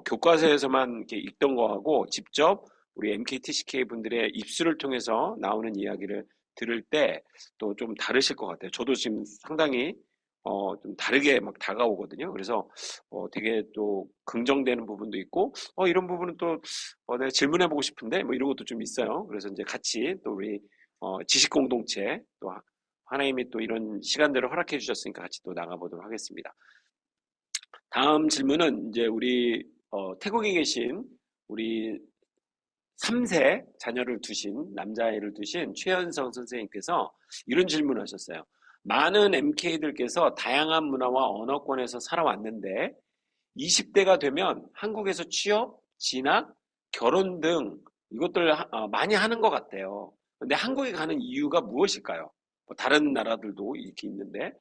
교과서에서만 이렇게 읽던 거하고 직접 우리 MKTCK 분들의 입술을 통해서 나오는 이야기를 들을 때 또 좀 다르실 것 같아요. 저도 지금 상당히 좀 다르게 막 다가오거든요. 그래서 되게 또 긍정되는 부분도 있고 이런 부분은 또 내가 질문해보고 싶은데 뭐 이런 것도 좀 있어요. 그래서 이제 같이 또 우리 지식 공동체 또 하나님이 또 이런 시간들을 허락해 주셨으니까 같이 또 나가보도록 하겠습니다. 다음 질문은 이제 우리 태국에 계신 우리 3세 자녀를 두신 남자아이를 두신 최현성 선생님께서 이런 질문을 하셨어요. 많은 MK들께서 다양한 문화와 언어권에서 살아왔는데 20대가 되면 한국에서 취업, 진학, 결혼 등 이것들 많이 하는 것 같아요. 근데 한국에 가는 이유가 무엇일까요? 다른 나라들도 이렇게 있는데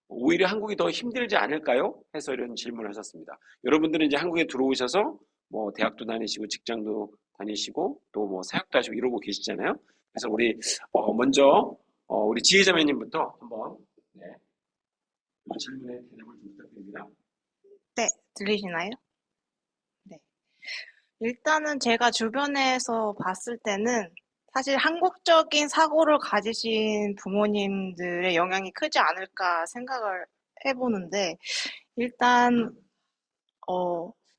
오히려 한국이 더 힘들지 않을까요? 해서 이런 질문을 하셨습니다. 여러분들은 이제 한국에 들어오셔서 뭐 대학도 다니시고 직장도 다니시고 또 뭐 사역도 하시고 이러고 계시잖아요. 그래서 우리 먼저 우리 지혜자매님부터 한번 네, 이 질문에 대답을 좀 부탁드립니다. 네, 들리시나요? 네. 일단은 제가 주변에서 봤을 때는 사실 한국적인 사고를 가지신 부모님들의 영향이 크지 않을까 생각을 해보는데, 일단,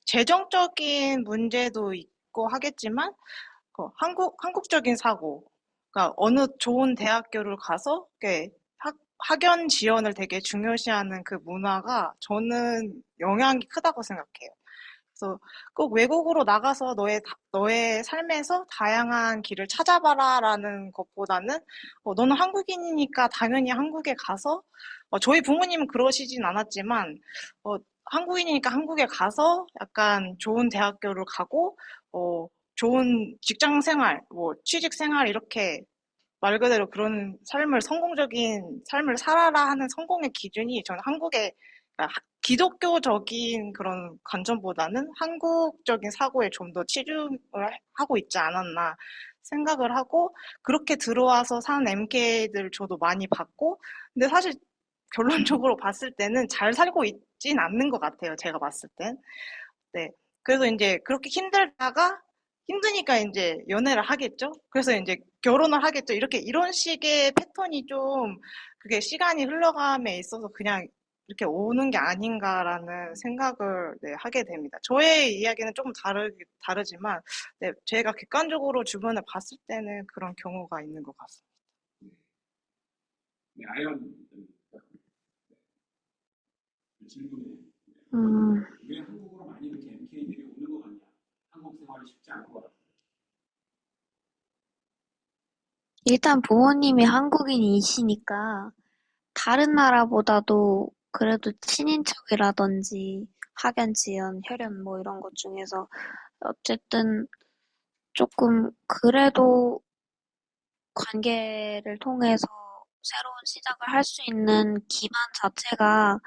재정적인 문제도 있고 하겠지만, 한국적인 사고, 그러니까 어느 좋은 대학교를 가서 학연 지원을 되게 중요시하는 그 문화가 저는 영향이 크다고 생각해요. 그래서 꼭 외국으로 나가서 너의 삶에서 다양한 길을 찾아봐라라는 것보다는 너는 한국인이니까 당연히 한국에 가서 저희 부모님은 그러시진 않았지만 한국인이니까 한국에 가서 약간 좋은 대학교를 가고, 좋은 직장 생활, 뭐 취직 생활 이렇게 말 그대로 그런 성공적인 삶을 살아라 하는 성공의 기준이 저는 기독교적인 그런 관점보다는 한국적인 사고에 좀 더 치중을 하고 있지 않았나 생각을 하고, 그렇게 들어와서 산 MK들 저도 많이 봤고, 근데 사실 결론적으로 봤을 때는 잘 살고 있진 않는 것 같아요. 제가 봤을 땐. 네. 그래서 이제 그렇게 힘드니까 이제 연애를 하겠죠? 그래서 이제 결혼을 하겠죠? 이런 식의 패턴이 좀, 그게 시간이 흘러감에 있어서 그냥 이렇게 오는 게 아닌가라는 생각을, 네, 하게 됩니다. 저의 이야기는 조금 다르지만, 네, 제가 객관적으로 주변에 봤을 때는 그런 경우가 있는 것 같습니다. 네, 아연 질문에 음, 왜 한국으로 많이 이렇게 MK들이 오는 것 같냐? 한국 생활이 쉽지 않을 것 같아. 일단 부모님이 한국인이시니까 다른 나라보다도 그래도 친인척이라든지 학연, 지연, 혈연 뭐 이런 것 중에서 어쨌든 조금 그래도 관계를 통해서 새로운 시작을 할 수 있는 기반 자체가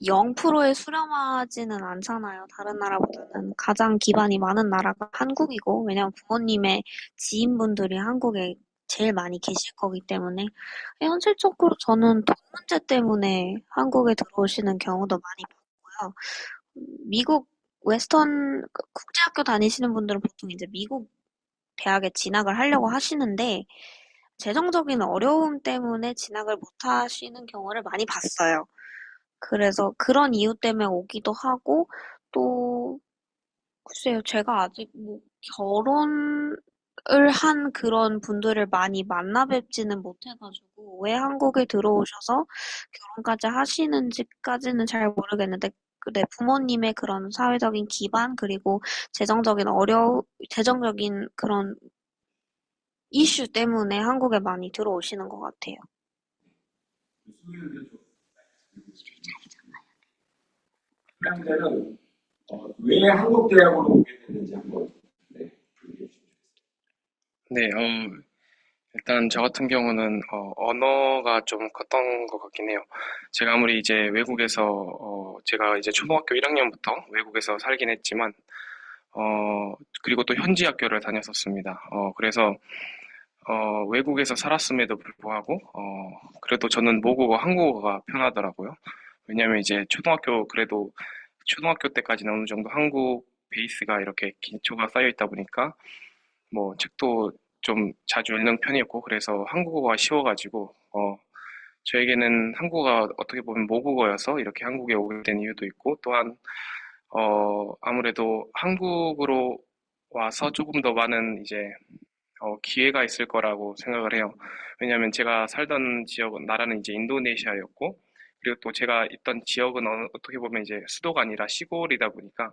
0%에 수렴하지는 않잖아요. 다른 나라보다는 가장 기반이 많은 나라가 한국이고, 왜냐면 부모님의 지인분들이 한국에 제일 많이 계실 거기 때문에 현실적으로 저는 돈 문제 때문에 한국에 들어오시는 경우도 많이 봤고요. 미국 웨스턴 국제학교 다니시는 분들은 보통 이제 미국 대학에 진학을 하려고 하시는데 재정적인 어려움 때문에 진학을 못 하시는 경우를 많이 봤어요. 그래서 그런 이유 때문에 오기도 하고 또 글쎄요, 제가 아직 뭐 결혼을 한 그런 분들을 많이 만나 뵙지는 못해가지고 왜 한국에 들어오셔서 결혼까지 하시는지까지는 잘 모르겠는데 네, 부모님의 그런 사회적인 기반 그리고 재정적인 그런 이슈 때문에 한국에 많이 들어오시는 것 같아요. 학생들은 왜 한국 대학으로 오게 됐는지 한번 네, 얘기해 주시죠. 네, 일단 저 같은 경우는 언어가 좀 컸던 것 같긴 해요. 제가 아무리 이제 외국에서 제가 이제 초등학교 1학년부터 외국에서 살긴 했지만 그리고 또 현지 학교를 다녔었습니다. 그래서 외국에서 살았음에도 불구하고 그래도 저는 모국어 한국어가 편하더라고요. 왜냐면 이제 그래도 초등학교 때까지는 어느 정도 한국 베이스가 이렇게 기초가 쌓여 있다 보니까 뭐 책도 좀 자주 읽는 편이었고 그래서 한국어가 쉬워가지고 저에게는 한국어가 어떻게 보면 모국어여서 이렇게 한국에 오게 된 이유도 있고 또한 아무래도 한국으로 와서 조금 더 많은 이제 기회가 있을 거라고 생각을 해요. 왜냐하면 제가 살던 나라는 이제 인도네시아였고 그리고 또 제가 있던 지역은 어떻게 보면 이제 수도가 아니라 시골이다 보니까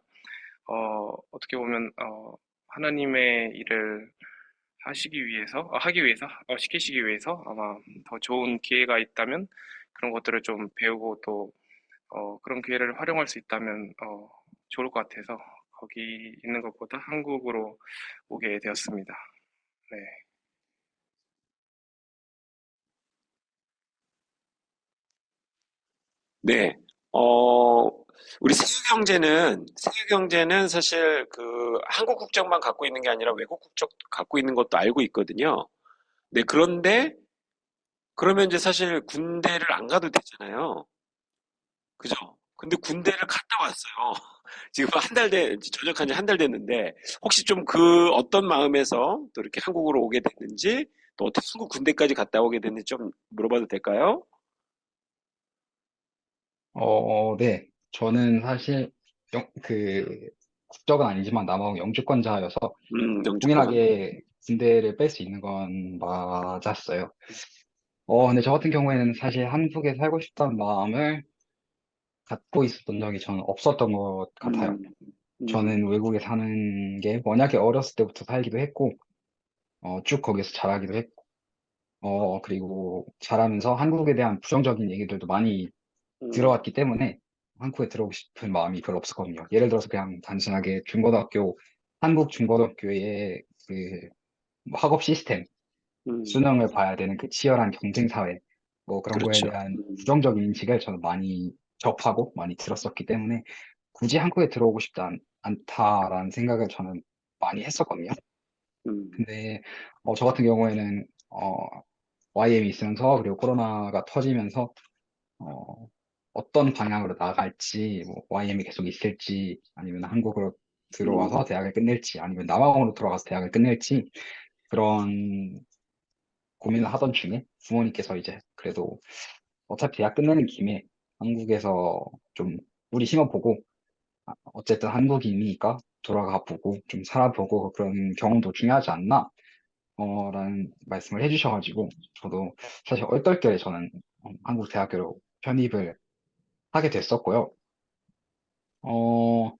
어떻게 보면 하나님의 일을 하기 위해서, 시키시기 위해서 아마 더 좋은 기회가 있다면 그런 것들을 좀 배우고 또, 그런 기회를 활용할 수 있다면, 좋을 것 같아서 거기 있는 것보다 한국으로 오게 되었습니다. 네. 네, 우리 세계경제는 사실 그 한국 국적만 갖고 있는 게 아니라 외국 국적 갖고 있는 것도 알고 있거든요. 네, 그러면 이제 사실 군대를 안 가도 되잖아요. 그죠? 근데 군대를 갔다 왔어요. 지금 전역한 지 한 달 됐는데, 혹시 좀 그 어떤 마음에서 또 이렇게 한국으로 오게 됐는지, 또 어떻게 한국 군대까지 갔다 오게 됐는지 좀 물어봐도 될까요? 네. 저는 사실 국적은 아니지만 남아공 영주권자여서 영주권. 동일하게 군대를 뺄 수 있는 건 맞았어요. 근데 저 같은 경우에는 사실 한국에 살고 싶다는 마음을 갖고 있었던 적이 저는 없었던 것 같아요. 음, 음, 저는 외국에 사는 게 워낙에 어렸을 때부터 살기도 했고, 쭉 거기서 자라기도 했고, 그리고 자라면서 한국에 대한 부정적인 얘기들도 많이 음, 들어왔기 때문에 한국에 들어오고 싶은 마음이 별로 없었거든요. 예를 들어서 그냥 단순하게 중고등학교, 한국 중고등학교의 그 학업 시스템, 음, 수능을 봐야 되는 그 치열한 경쟁 사회, 뭐 그런 거에 그렇죠. 대한 부정적인 인식을 저는 많이 접하고 많이 들었었기 때문에 굳이 한국에 들어오고 싶지 않다라는 생각을 저는 많이 했었거든요. 음, 근데 저 같은 경우에는 YM이 있으면서 그리고 코로나가 터지면서 어, 어떤 방향으로 나갈지, 뭐 YM이 계속 있을지, 아니면 한국으로 들어와서 음, 대학을 끝낼지, 아니면 남아공으로 들어가서 대학을 끝낼지 그런 고민을 하던 중에 부모님께서 이제 그래도 어차피 대학 끝내는 김에 한국에서 좀 우리 심어보고 어쨌든 한국이니까 돌아가 보고 좀 살아보고 그런 경험도 중요하지 않나 라는 말씀을 해주셔가지고 저도 사실 얼떨결에 저는 한국 대학교로 편입을 하게 됐었고요. 어,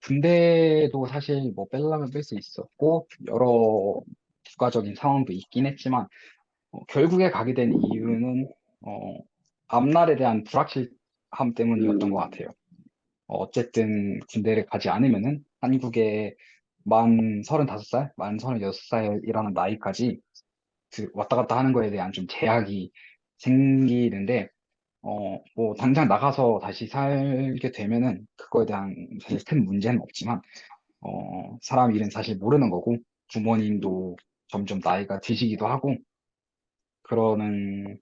군대도 사실 뭐 뺄라면 뺄 수 있었고 여러 부가적인 상황도 있긴 했지만 결국에 가게 된 이유는 어, 앞날에 대한 불확실함 때문이었던 것 음, 같아요. 어쨌든 군대를 가지 않으면은 한국에 만 35살, 만 36살이라는 나이까지 그 왔다 갔다 하는 거에 대한 좀 제약이 생기는데, 뭐, 당장 나가서 다시 살게 되면은 그거에 대한 사실 큰 문제는 없지만, 사람 일은 사실 모르는 거고, 부모님도 점점 나이가 드시기도 하고, 그러는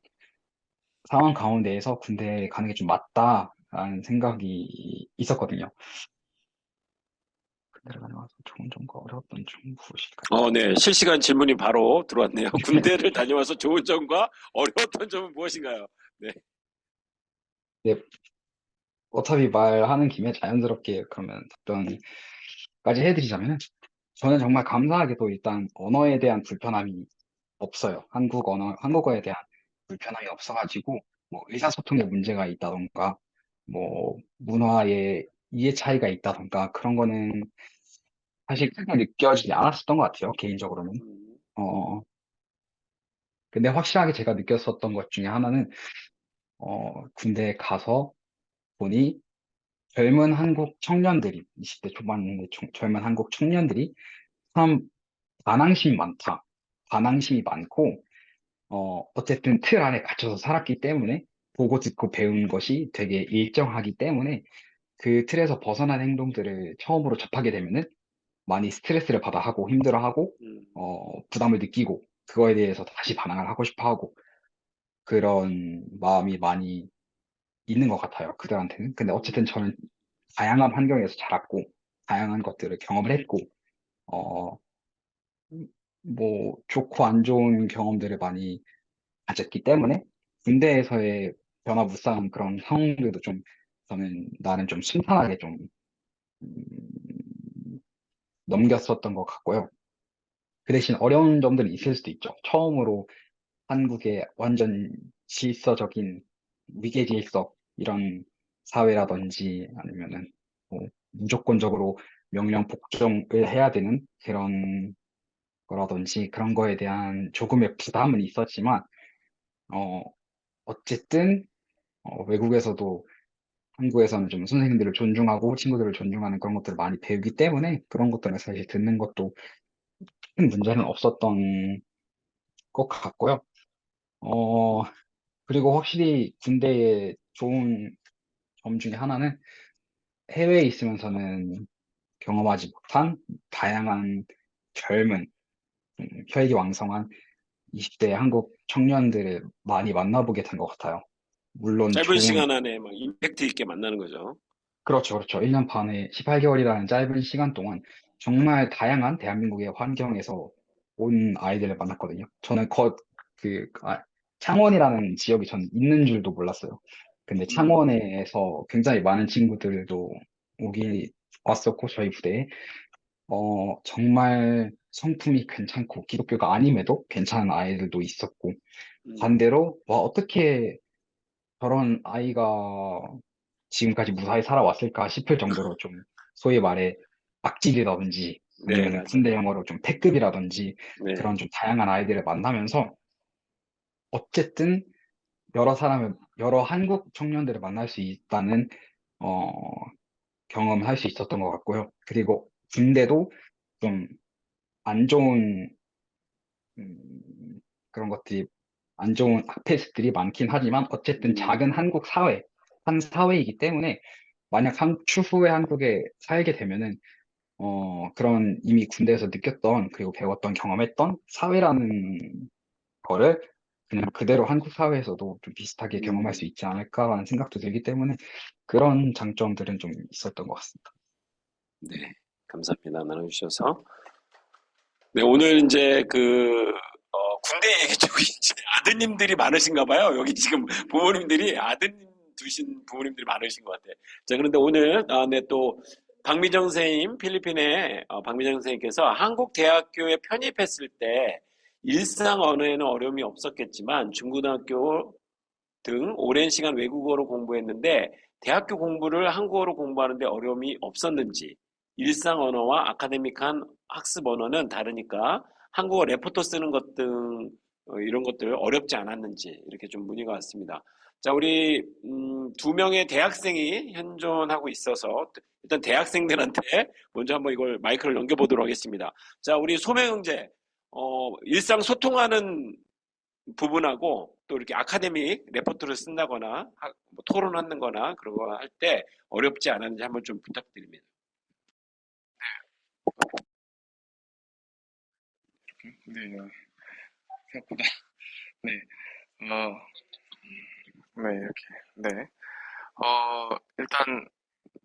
상황 가운데에서 군대에 가는 게 좀 맞다라는 생각이 있었거든요. 군대를 다녀와서 좋은 점과 어려웠던 점 무엇일까요? 네. 실시간 질문이 바로 들어왔네요. 군대를 다녀와서 좋은 점과 어려웠던 점은 무엇인가요? 네. 네, 어차피 말하는 김에 자연스럽게 그러면 답변까지 해드리자면은, 저는 정말 감사하게도 일단 언어에 대한 불편함이 없어요. 한국어에 대한 불편함이 없어가지고, 뭐 의사소통에 문제가 있다던가, 뭐 문화의 이해 차이가 있다던가, 그런 거는 사실 크게 느껴지지 않았었던 것 같아요, 개인적으로는. 음, 어, 근데 확실하게 제가 느꼈었던 것 중에 하나는, 군대에 가서 보니 젊은 한국 청년들이, 20대 초반의 젊은 한국 청년들이 참 반항심이 많다. 반항심이 많고, 어쨌든 틀 안에 갇혀서 살았기 때문에 보고 듣고 배운 것이 되게 일정하기 때문에 그 틀에서 벗어난 행동들을 처음으로 접하게 되면은 많이 스트레스를 받아 하고 힘들어하고, 음, 부담을 느끼고 그거에 대해서 다시 반항을 하고 싶어 하고 그런 마음이 많이 있는 것 같아요. 그들한테는. 근데 어쨌든 저는 다양한 환경에서 자랐고, 다양한 것들을 경험을 했고, 어, 뭐, 좋고 안 좋은 경험들을 많이 가졌기 때문에, 군대에서의 변화무쌍한 그런 상황들도 좀, 저는 나는 좀 순탄하게 좀, 넘겼었던 것 같고요. 그 대신 어려운 점들이 있을 수도 있죠. 처음으로 한국의 완전 질서적인 위계 질서, 이런 사회라든지 아니면은 뭐 무조건적으로 명령 복종을 해야 되는 그런 거라든지 그런 거에 대한 조금의 부담은 있었지만, 어, 어쨌든, 외국에서도 한국에서는 좀 선생님들을 존중하고 친구들을 존중하는 그런 것들을 많이 배우기 때문에 그런 것들을 사실 듣는 것도 큰 문제는 없었던 것 같고요. 어, 그리고 확실히 군대의 좋은 점 중에 하나는 해외에 있으면서는 경험하지 못한 다양한 젊은, 혈기왕성한 20대 한국 청년들을 많이 만나보게 된 것 같아요. 물론 짧은 좋은, 시간 안에 막 임팩트 있게 만나는 거죠. 그렇죠, 그렇죠. 1년 반에 18개월이라는 짧은 시간 동안 정말 다양한 대한민국의 환경에서 온 아이들을 만났거든요. 저는 창원이라는 지역이 전 있는 줄도 몰랐어요. 근데 음, 창원에서 굉장히 많은 친구들도 왔었고, 저희 부대에. 정말 성품이 괜찮고, 기독교가 아님에도 괜찮은 아이들도 있었고, 음, 반대로, 와, 어떻게 저런 아이가 지금까지 무사히 살아왔을까 싶을 정도로 좀, 소위 말해, 악질이라든지, 네, 아니면 맞아요. 군대 영어로 좀 패급이라든지, 네. 그런 좀 다양한 아이들을 만나면서, 어쨌든, 여러 사람을 여러 한국 청년들을 만날 수 있다는 어, 경험할 수 있었던 것 같고요. 그리고 군대도 좀 안 좋은 음, 그런 것들이 안 좋은 악페스들이 많긴 하지만 어쨌든 작은 한국 사회, 한 사회이기 때문에 만약 추후에 한국에 살게 되면은 그런 이미 군대에서 느꼈던 그리고 배웠던 경험했던 사회라는 거를 그냥 그대로 한국 사회에서도 좀 비슷하게 경험할 수 있지 않을까라는 생각도 들기 때문에 그런 장점들은 좀 있었던 것 같습니다. 네, 감사합니다. 나눠주셔서. 네, 오늘 이제 군대 얘기 쪽이 이제 아드님들이 많으신가 봐요. 여기 지금 부모님들이 아드님 두신 부모님들이 많으신 것 같아요. 자, 그런데 오늘, 네, 또, 박미정 선생님, 필리핀의 박미정 선생님께서 한국 대학교에 편입했을 때 일상 언어에는 어려움이 없었겠지만 중고등학교 등 오랜 시간 외국어로 공부했는데 대학교 공부를 한국어로 공부하는데 어려움이 없었는지, 일상 언어와 아카데믹한 학습 언어는 다르니까 한국어 레포터 쓰는 것 등 이런 것들 어렵지 않았는지 이렇게 좀 문의가 왔습니다. 자, 우리 두 명의 대학생이 현존하고 있어서 일단 대학생들한테 먼저 한번 이걸 마이크를 넘겨보도록 하겠습니다. 자, 우리 소명 형제, 일상 소통하는 부분하고 또 이렇게 아카데믹 레포트를 쓴다거나 뭐 토론하는 거나 그런 거 할 때 어렵지 않았는지 한번 좀 부탁드립니다. 네, 생각보다. 네, 어, 네, 이렇게. 네. 일단,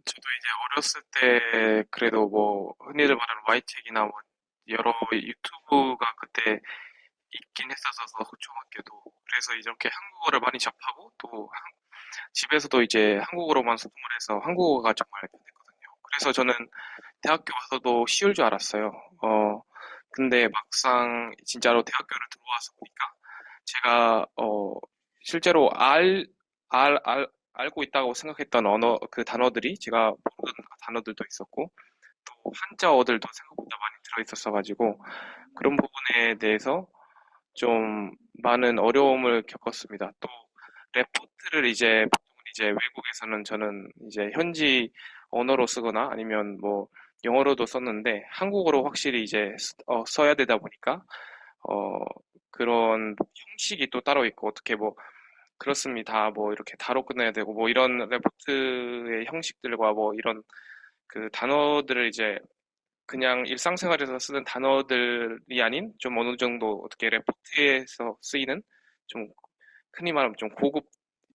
저도 이제 어렸을 때, 그래도 뭐, 흔히들 말하는 Y책이나 뭐, 여러 유튜브가 그때 있긴 했었어서, 초등학교도. 그래서 이렇게 한국어를 많이 접하고, 또, 집에서도 이제 한국어로만 소통을 해서 한국어가 정말 편했거든요. 그래서 저는 대학교 와서도 쉬울 줄 알았어요. 근데 막상 진짜로 대학교를 들어와서 보니까 제가 실제로 알고 있다고 생각했던 언어 그 단어들이 제가 모르는 단어들도 있었고 또 한자어들도 생각보다 많이 들어있었어가지고 그런 부분에 대해서 좀 많은 어려움을 겪었습니다. 또 레포트를 이제 보통 이제 외국에서는 저는 이제 현지 언어로 쓰거나 아니면 뭐 영어로도 썼는데 한국어로 확실히 이제 써야 되다 보니까 어 그런 형식이 또 따로 있고 어떻게 뭐 그렇습니다. 뭐 이렇게 다로 끝내야 되고 뭐 이런 레포트의 형식들과 뭐 이런 그 단어들을 이제 그냥 일상생활에서 쓰는 단어들이 아닌 좀 어느 정도 어떻게 레포트에서 쓰이는 좀 흔히 말하면 좀 고급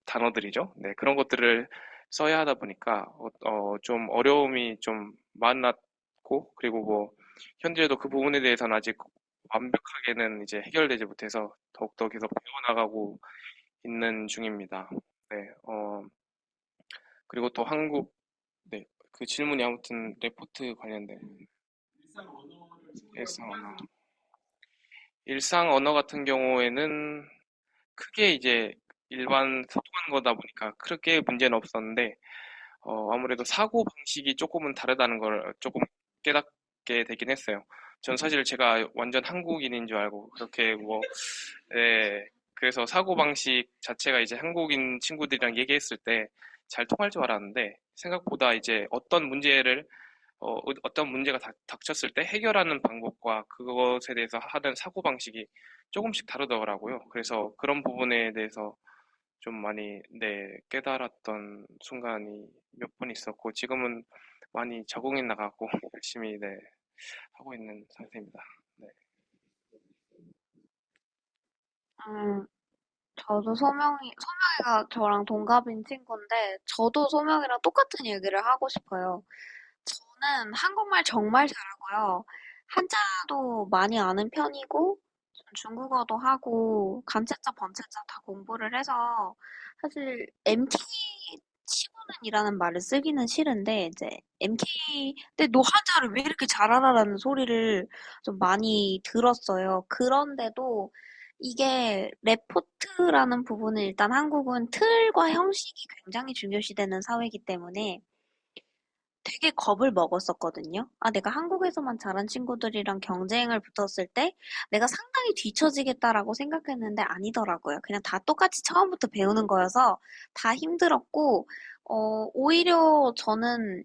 단어들이죠. 네, 그런 것들을 써야 하다 보니까 좀 어려움이 좀 많았고 그리고 뭐 현재도 그 부분에 대해서는 아직 완벽하게는 이제 해결되지 못해서 더욱더 계속 배워나가고 있는 중입니다. 네, 그리고 또 한국, 네, 그 질문이 아무튼 레포트 관련된 일상 언어. 일상 언어 같은 경우에는 크게 이제 일반 소통하는 거다 보니까 크게 문제는 없었는데, 아무래도 사고 방식이 조금은 다르다는 걸 조금 깨닫게 되긴 했어요. 전 사실 제가 완전 한국인인 줄 알고, 그렇게 뭐, 네, 그래서 사고 방식 자체가 이제 한국인 친구들이랑 얘기했을 때 잘 통할 줄 알았는데, 생각보다 이제 어떤 문제가 닥쳤을 때 해결하는 방법과 그것에 대해서 하는 사고방식이 조금씩 다르더라고요. 그래서 그런 부분에 대해서 좀 많이, 네, 깨달았던 순간이 몇 번 있었고, 지금은 많이 적응해 나가고, 열심히, 네, 하고 있는 상태입니다. 네. 음, 저도 소명이가 저랑 동갑인 친구인데, 저도 소명이랑 똑같은 얘기를 하고 싶어요. 저는 한국말 정말 잘하고요. 한자도 많이 아는 편이고, 중국어도 하고, 간체자, 번체자 다 공부를 해서, 사실 MK 치고는이라는 말을 쓰기는 싫은데, 이제 근데 너 한자를 왜 이렇게 잘 알아라는 소리를 좀 많이 들었어요. 그런데도 이게 레포트라는 부분은 일단 한국은 틀과 형식이 굉장히 중요시되는 사회이기 때문에 되게 겁을 먹었었거든요. 아, 내가 한국에서만 잘한 친구들이랑 경쟁을 붙었을 때 내가 상당히 뒤처지겠다라고 생각했는데 아니더라고요. 그냥 다 똑같이 처음부터 배우는 거여서 다 힘들었고, 오히려 저는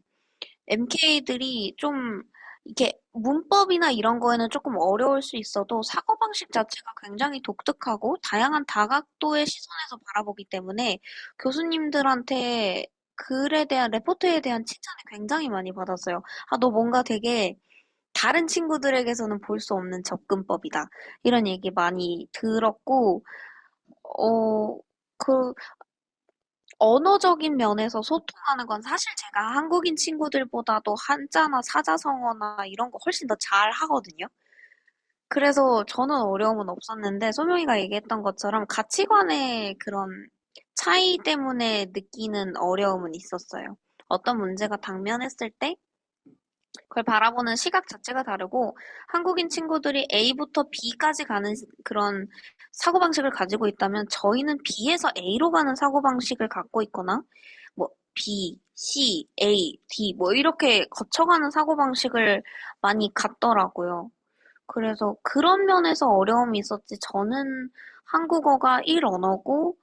MK들이 좀 이게 문법이나 이런 거에는 조금 어려울 수 있어도 사고방식 자체가 굉장히 독특하고 다양한 다각도의 시선에서 바라보기 때문에 교수님들한테 글에 대한, 레포트에 대한 칭찬을 굉장히 많이 받았어요. 아, 너 뭔가 되게 다른 친구들에게서는 볼 수 없는 접근법이다. 이런 얘기 많이 들었고, 어, 그, 언어적인 면에서 소통하는 건 사실 제가 한국인 친구들보다도 한자나 사자성어나 이런 거 훨씬 더 잘 하거든요. 그래서 저는 어려움은 없었는데 소명이가 얘기했던 것처럼 가치관의 그런 차이 때문에 느끼는 어려움은 있었어요. 어떤 문제가 당면했을 때 그걸 바라보는 시각 자체가 다르고 한국인 친구들이 A부터 B까지 가는 그런 사고방식을 가지고 있다면 저희는 B에서 A로 가는 사고방식을 갖고 있거나 뭐 B, C, A, D 뭐 이렇게 거쳐가는 사고방식을 많이 갖더라고요. 그래서 그런 면에서 어려움이 있었지. 저는 한국어가 1언어고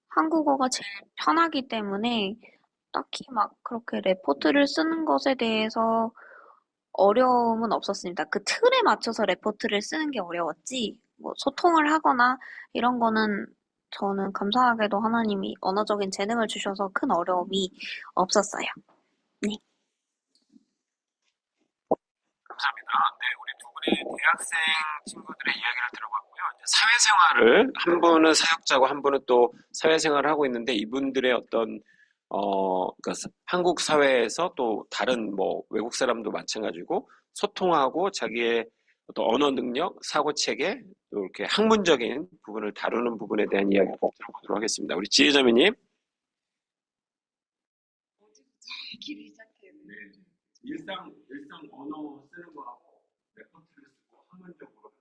한국어가 제일 편하기 때문에 딱히 막 그렇게 레포트를 쓰는 것에 대해서 어려움은 없었습니다. 그 틀에 맞춰서 레포트를 쓰는 게 어려웠지, 뭐 소통을 하거나 이런 거는 저는 감사하게도 하나님이 언어적인 재능을 주셔서 큰 어려움이 없었어요. 네. 감사합니다. 네, 우리 두 분의 대학생 친구들의 이야기를 들어봤고요. 이제 사회생활을 한 분은 사역자고 한 분은 또 사회생활을 하고 있는데 이분들의 어떤 그러니까 한국 사회에서 또 다른 뭐 외국 사람도 마찬가지고 소통하고 자기의 어떤 언어 능력, 사고 체계, 또 이렇게 학문적인 부분을 다루는 부분에 대한 이야기를 들어보도록 하겠습니다. 우리 지혜자매님. 네. 일상 언어 쓰는 거하고 레포트를 쓰고 학문적으로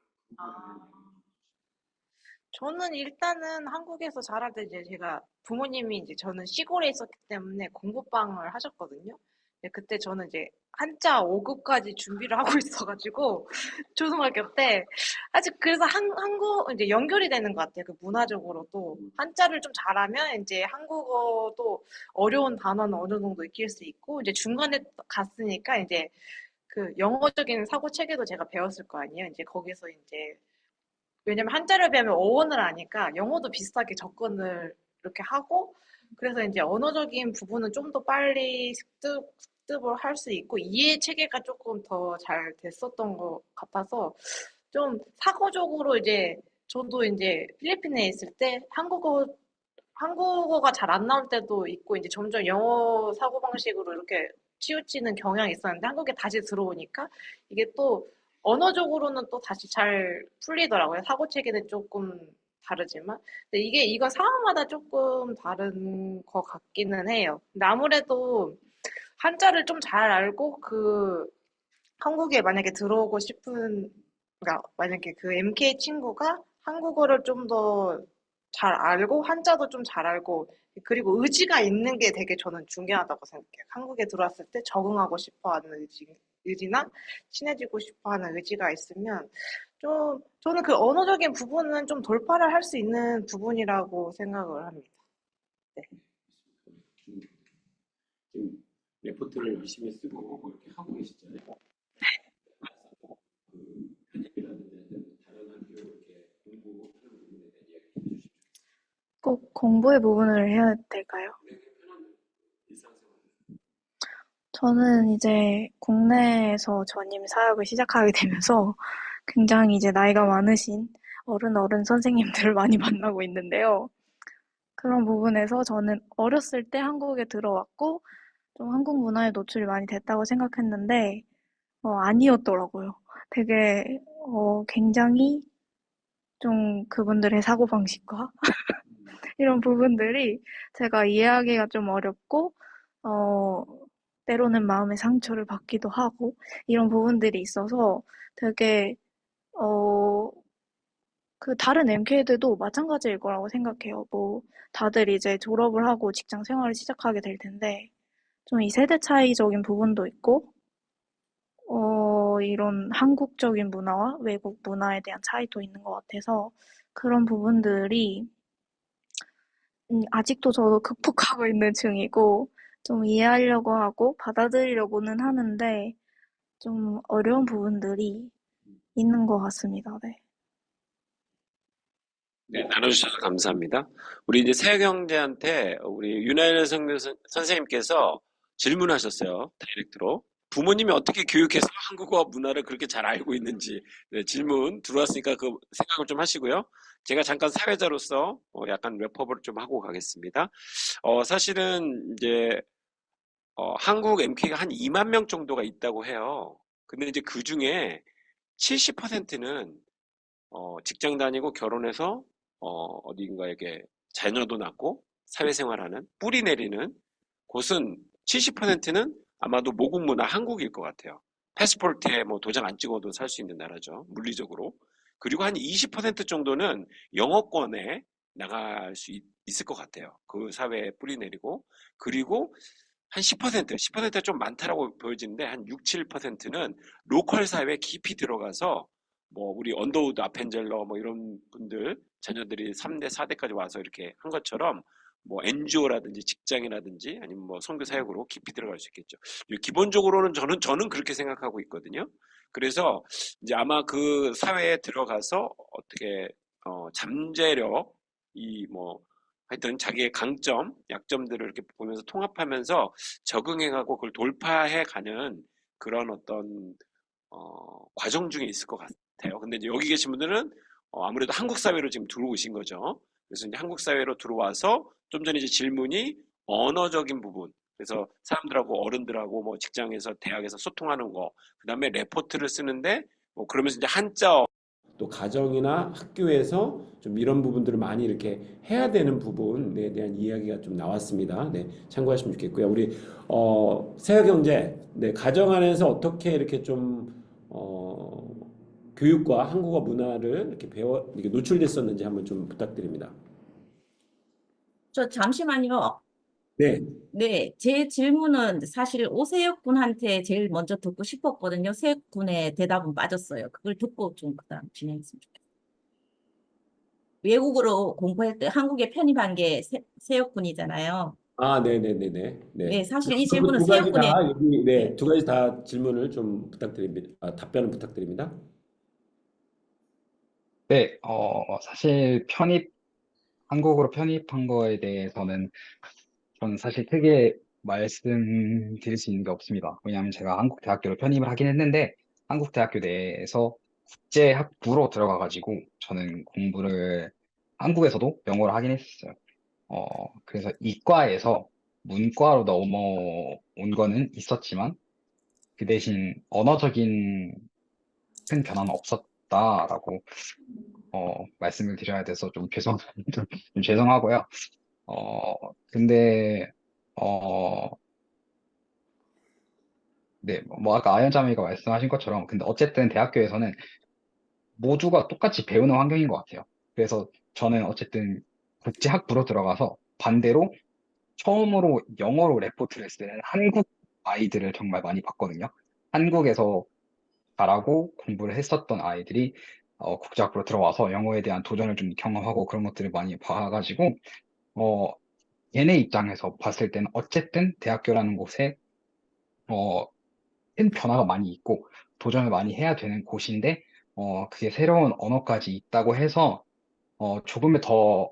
저는 일단은 한국에서 자랄 때 이제 제가 부모님이 이제 저는 시골에 있었기 때문에 공부방을 하셨거든요. 근데 그때 저는 이제 한자 5급까지 준비를 하고 있어가지고 초등학교 때 아직 그래서 한국 이제 연결이 되는 것 같아요. 그 문화적으로도 한자를 좀 잘하면 이제 한국어도 어려운 단어는 어느 정도 익힐 수 있고 이제 중간에 갔으니까 이제 그 영어적인 사고 체계도 제가 배웠을 거 아니에요. 이제 거기서 이제 왜냐면 한자를 배우면 어원을 아니까 영어도 비슷하게 접근을 이렇게 하고 그래서 이제 언어적인 부분은 좀 더 빨리 습득을 할 수 있고 이해 체계가 조금 더 잘 됐었던 것 같아서 좀 사고적으로 이제 저도 이제 필리핀에 있을 때 한국어가 잘 안 나올 때도 있고 이제 점점 영어 사고방식으로 이렇게 치우치는 경향이 있었는데 한국에 다시 들어오니까 이게 또 언어적으로는 또 다시 잘 풀리더라고요. 사고 체계는 조금 다르지만. 근데 이건 상황마다 조금 다른 것 같기는 해요. 근데 아무래도 한자를 좀 잘 알고 한국에 만약에 들어오고 싶은, 그러니까 만약에 그 MK 친구가 한국어를 좀 더 잘 알고 한자도 좀 잘 알고 그리고 의지가 있는 게 되게 저는 중요하다고 생각해요. 한국에 들어왔을 때 적응하고 싶어 하는 의지나 친해지고 싶어 하는 의지가 있으면 좀 저는 그 언어적인 부분은 좀 돌파를 할 수 있는 부분이라고 생각을 합니다. 네. 지금 레포트를 열심히 쓰고 뭐 이렇게 하고 계시잖아요. 그 편집이라든지 다른 학교 이렇게 공부하는 부분에 대한 이야기 해주십시오. 꼭 공부의 부분을 해야 될까요? 일상생활. 저는 이제 국내에서 전임 사역을 시작하게 되면서 굉장히 이제 나이가 많으신 어른 선생님들을 많이 만나고 있는데요. 그런 부분에서 저는 어렸을 때 한국에 들어왔고 좀 한국 문화에 노출이 많이 됐다고 생각했는데 아니었더라고요. 되게 굉장히 좀 그분들의 사고방식과 이런 부분들이 제가 이해하기가 좀 어렵고 어, 때로는 마음의 상처를 받기도 하고 이런 부분들이 있어서 되게 그 다른 MK들도 마찬가지일 거라고 생각해요. 뭐 다들 이제 졸업을 하고 직장 생활을 시작하게 될 텐데 좀 이 세대 차이적인 부분도 있고, 이런 한국적인 문화와 외국 문화에 대한 차이도 있는 것 같아서 그런 부분들이 아직도 저도 극복하고 있는 중이고 좀 이해하려고 하고 받아들이려고는 하는데 좀 어려운 부분들이 있는 것 같습니다. 네. 네, 나눠주셔서 감사합니다. 우리 이제 세경제한테 우리 윤하연 선생님께서 질문하셨어요. 다이렉트로. 부모님이 어떻게 교육해서 한국어 문화를 그렇게 잘 알고 있는지 네, 질문 들어왔으니까 그 생각을 좀 하시고요. 제가 잠깐 사회자로서 약간 랩업을 좀 하고 가겠습니다. 사실은 이제 한국 MK가 한 2만 명 정도가 있다고 해요. 근데 이제 그 중에 70%는 직장 다니고 결혼해서 어딘가에게 자녀도 낳고 사회생활하는 뿌리 내리는 곳은 70%는 아마도 모국 문화 한국일 것 같아요. 패스포트에 뭐 도장 안 찍어도 살 수 있는 나라죠. 물리적으로. 그리고 한 20% 정도는 영어권에 나갈 수 있을 것 같아요. 그 사회에 뿌리 내리고. 그리고 한 10%가 좀 많다라고 보여지는데 한 6, 7%는 로컬 사회에 깊이 들어가서 뭐 우리 언더우드 아펜젤러 뭐 이런 분들 자녀들이 3대, 4대까지 와서 이렇게 한 것처럼 뭐 NGO라든지 직장이라든지 아니면 뭐 선교 사역으로 깊이 들어갈 수 있겠죠. 기본적으로는 저는 그렇게 생각하고 있거든요. 그래서 이제 아마 그 사회에 들어가서 어떻게 잠재력 이 뭐 하여튼 자기의 강점, 약점들을 이렇게 보면서 통합하면서 적응해가고 그걸 돌파해가는 그런 어떤 과정 중에 있을 것 같아요. 근데 이제 여기 계신 분들은 아무래도 한국 사회로 지금 들어오신 거죠. 그래서 이제 한국 사회로 들어와서 좀 전에 이제 질문이 언어적인 부분. 그래서 사람들하고 어른들하고 뭐 직장에서 대학에서 소통하는 거, 그다음에 레포트를 쓰는데 뭐 그러면서 이제 한자 또 가정이나 학교에서 좀 이런 부분들을 많이 이렇게 해야 되는 부분에 대한 이야기가 좀 나왔습니다. 네, 참고하시면 좋겠고요. 우리 세아경제, 네, 가정 안에서 어떻게 이렇게 좀 교육과 한국어 문화를 이렇게 이렇게 노출됐었는지 한번 좀 부탁드립니다. 저 잠시만요. 네, 네, 제 질문은 사실 오세혁 군한테 제일 먼저 듣고 싶었거든요. 세혁 군의 대답은 빠졌어요. 그걸 듣고 좀 그다음 진행했으면 좋겠어요. 외국으로 공부할 때 한국에 편입한 게 세혁 군이잖아요. 네네네네. 네. 네, 사실 이 그 질문은 두 세혁 가지 군의 다 여기, 네, 네, 두 가지 다 질문을 좀 부탁드립니다. 답변을 부탁드립니다. 네, 사실 한국으로 편입한 거에 대해서는 저는 사실 크게 말씀드릴 수 있는 게 없습니다. 왜냐하면 제가 한국 대학교로 편입을 하긴 했는데 한국 대학교 내에서 국제학부로 들어가가지고 저는 공부를 한국에서도 영어를 하긴 했었어요. 그래서 이과에서 문과로 넘어온 거는 있었지만 그 대신 언어적인 큰 변화는 없었다라고 말씀을 드려야 돼서 좀 좀 죄송하고요. 근데 어, 네, 뭐 아까 아연자매가 말씀하신 것처럼 근데 어쨌든 대학교에서는 모두가 똑같이 배우는 환경인 것 같아요. 그래서 저는 어쨌든 국제학부로 들어가서 반대로 처음으로 영어로 레포트를 했을 때는 한국 아이들을 정말 많이 봤거든요. 한국에서 잘하고 공부를 했었던 아이들이 국제학부로 들어와서 영어에 대한 도전을 좀 경험하고 그런 것들을 많이 봐가지고 어, 얘네 입장에서 봤을 때는 어쨌든 대학교라는 곳에 어, 큰 변화가 많이 있고 도전을 많이 해야 되는 곳인데 그게 새로운 언어까지 있다고 해서 조금의 더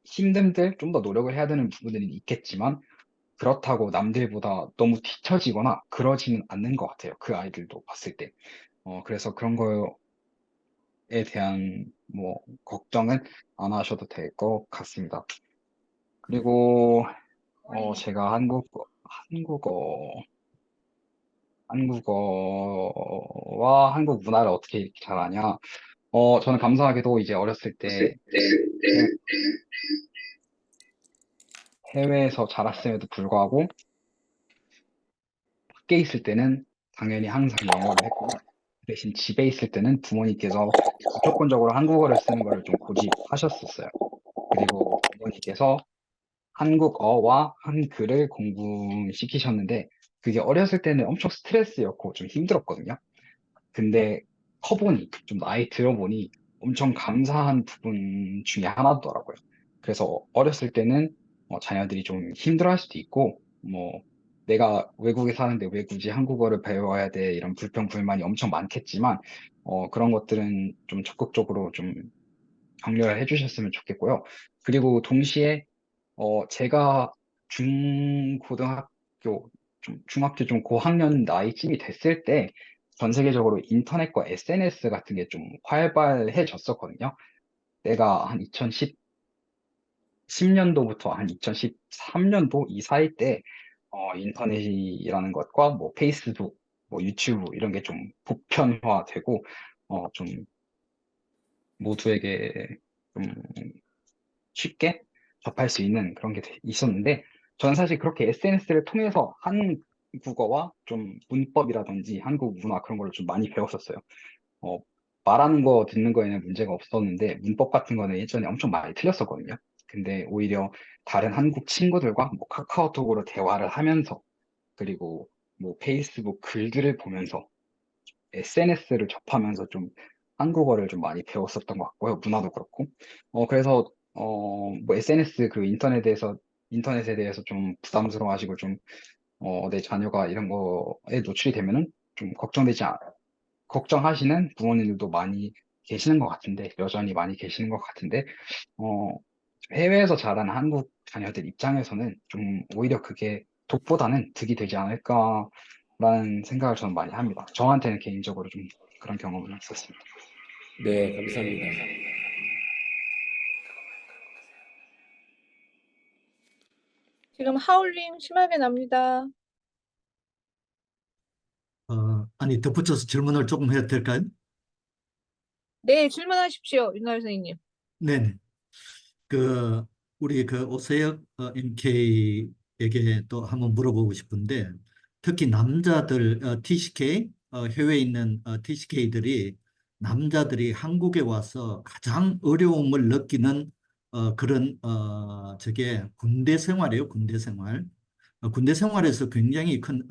힘듦들, 좀 더 노력을 해야 되는 부분들은 있겠지만 그렇다고 남들보다 너무 뒤처지거나 그러지는 않는 것 같아요. 그 아이들도 봤을 때. 그래서 그런 거에 대한 뭐 걱정은 안 하셔도 될 것 같습니다. 그리고 제가 한국어와 한국 문화를 어떻게 이렇게 잘 아냐? 저는 감사하게도 이제 어렸을 때 해외에서 자랐음에도 불구하고 밖에 있을 때는 당연히 항상 영어를 했고 대신 집에 있을 때는 부모님께서 무조건적으로 한국어를 쓰는 거를 좀 고집하셨었어요. 그리고 어머니께서 한국어와 한글을 공부시키셨는데 그게 어렸을 때는 엄청 스트레스였고 좀 힘들었거든요. 근데 커보니, 좀 나이 들어보니 엄청 감사한 부분 중에 하나더라고요. 그래서 어렸을 때는 자녀들이 좀 힘들어할 수도 있고, 뭐, 내가 외국에 사는데 왜 굳이 한국어를 배워야 돼? 이런 불평, 불만이 엄청 많겠지만, 그런 것들은 좀 적극적으로 좀 격려를 해주셨으면 좋겠고요. 그리고 동시에, 제가 중고등학교, 중학교 좀 고학년 나이쯤이 됐을 때, 전 세계적으로 인터넷과 SNS 같은 게 좀 활발해졌었거든요. 내가 한 2010년도부터 한 2013년도 이 사이 때, 인터넷이라는 것과 뭐 페이스북, 뭐 유튜브 이런 게 좀 보편화되고, 좀 모두에게 좀 쉽게 접할 수 있는 그런 게 있었는데, 저는 사실 그렇게 SNS를 통해서 한국어와 좀 문법이라든지 한국 문화 그런 걸 좀 많이 배웠었어요. 어, 말하는 거 듣는 거에는 문제가 없었는데, 문법 같은 거는 예전에 엄청 많이 틀렸었거든요. 근데 오히려 다른 한국 친구들과 뭐 카카오톡으로 대화를 하면서, 그리고 뭐 페이스북 글들을 보면서 SNS를 접하면서 좀 한국어를 좀 많이 배웠었던 것 같고요. 문화도 그렇고. 그래서, 뭐 SNS 그 인터넷에 대해서 좀 부담스러워 하시고 좀, 내 자녀가 이런 거에 노출이 되면은 좀 걱정하시는 부모님들도 많이 계시는 것 같은데, 여전히 많이 계시는 것 같은데, 어, 해외에서 자란 한국 자녀들 입장에서는 좀 오히려 그게 독보다는 득이 되지 않을까라는 생각을 저는 많이 합니다. 저한테는 개인적으로 좀 그런 경험을 있었습니다. 네, 감사합니다. 지금 하울님 심하게 납니다. 아니, 덧붙여서 질문을 조금 해도 될까요? 네, 질문하십시오, 윤나열 선생님. 네네. 그, 우리 그 오세혁 MK에게 또 한번 물어보고 싶은데, 특히 남자들, TCK, 해외에 있는 TCK들이, 남자들이 한국에 와서 가장 어려움을 느끼는 그런, 저게 군대 생활이에요, 군대 생활. 군대 생활에서 굉장히 큰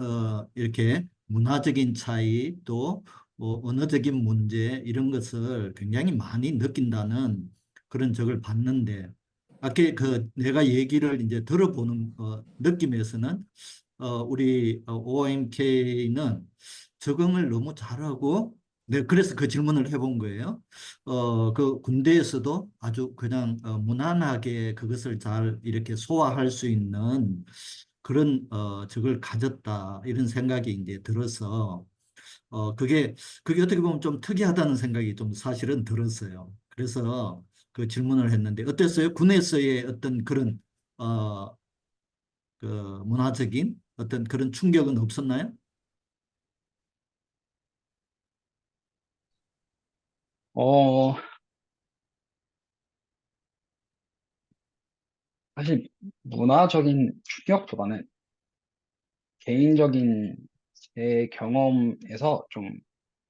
이렇게 문화적인 차이 또 언어적인 문제 이런 것을 굉장히 많이 느낀다는 그런 적을 봤는데 아까 그 내가 얘기를 이제 들어보는 느낌에서는 우리 OMK는 적응을 너무 잘하고 네, 그래서 그 질문을 해본 거예요. 그 군대에서도 아주 그냥 무난하게 그것을 잘 이렇게 소화할 수 있는 그런 적을 가졌다 이런 생각이 이제 들어서 그게 어떻게 보면 좀 특이하다는 생각이 좀 사실은 들었어요. 그래서 그 질문을 했는데 어땠어요? 군에서의 어떤 그런 어, 그 문화적인 어떤 그런 충격은 없었나요? 어, 사실 문화적인 충격보다는 개인적인 제 경험에서 좀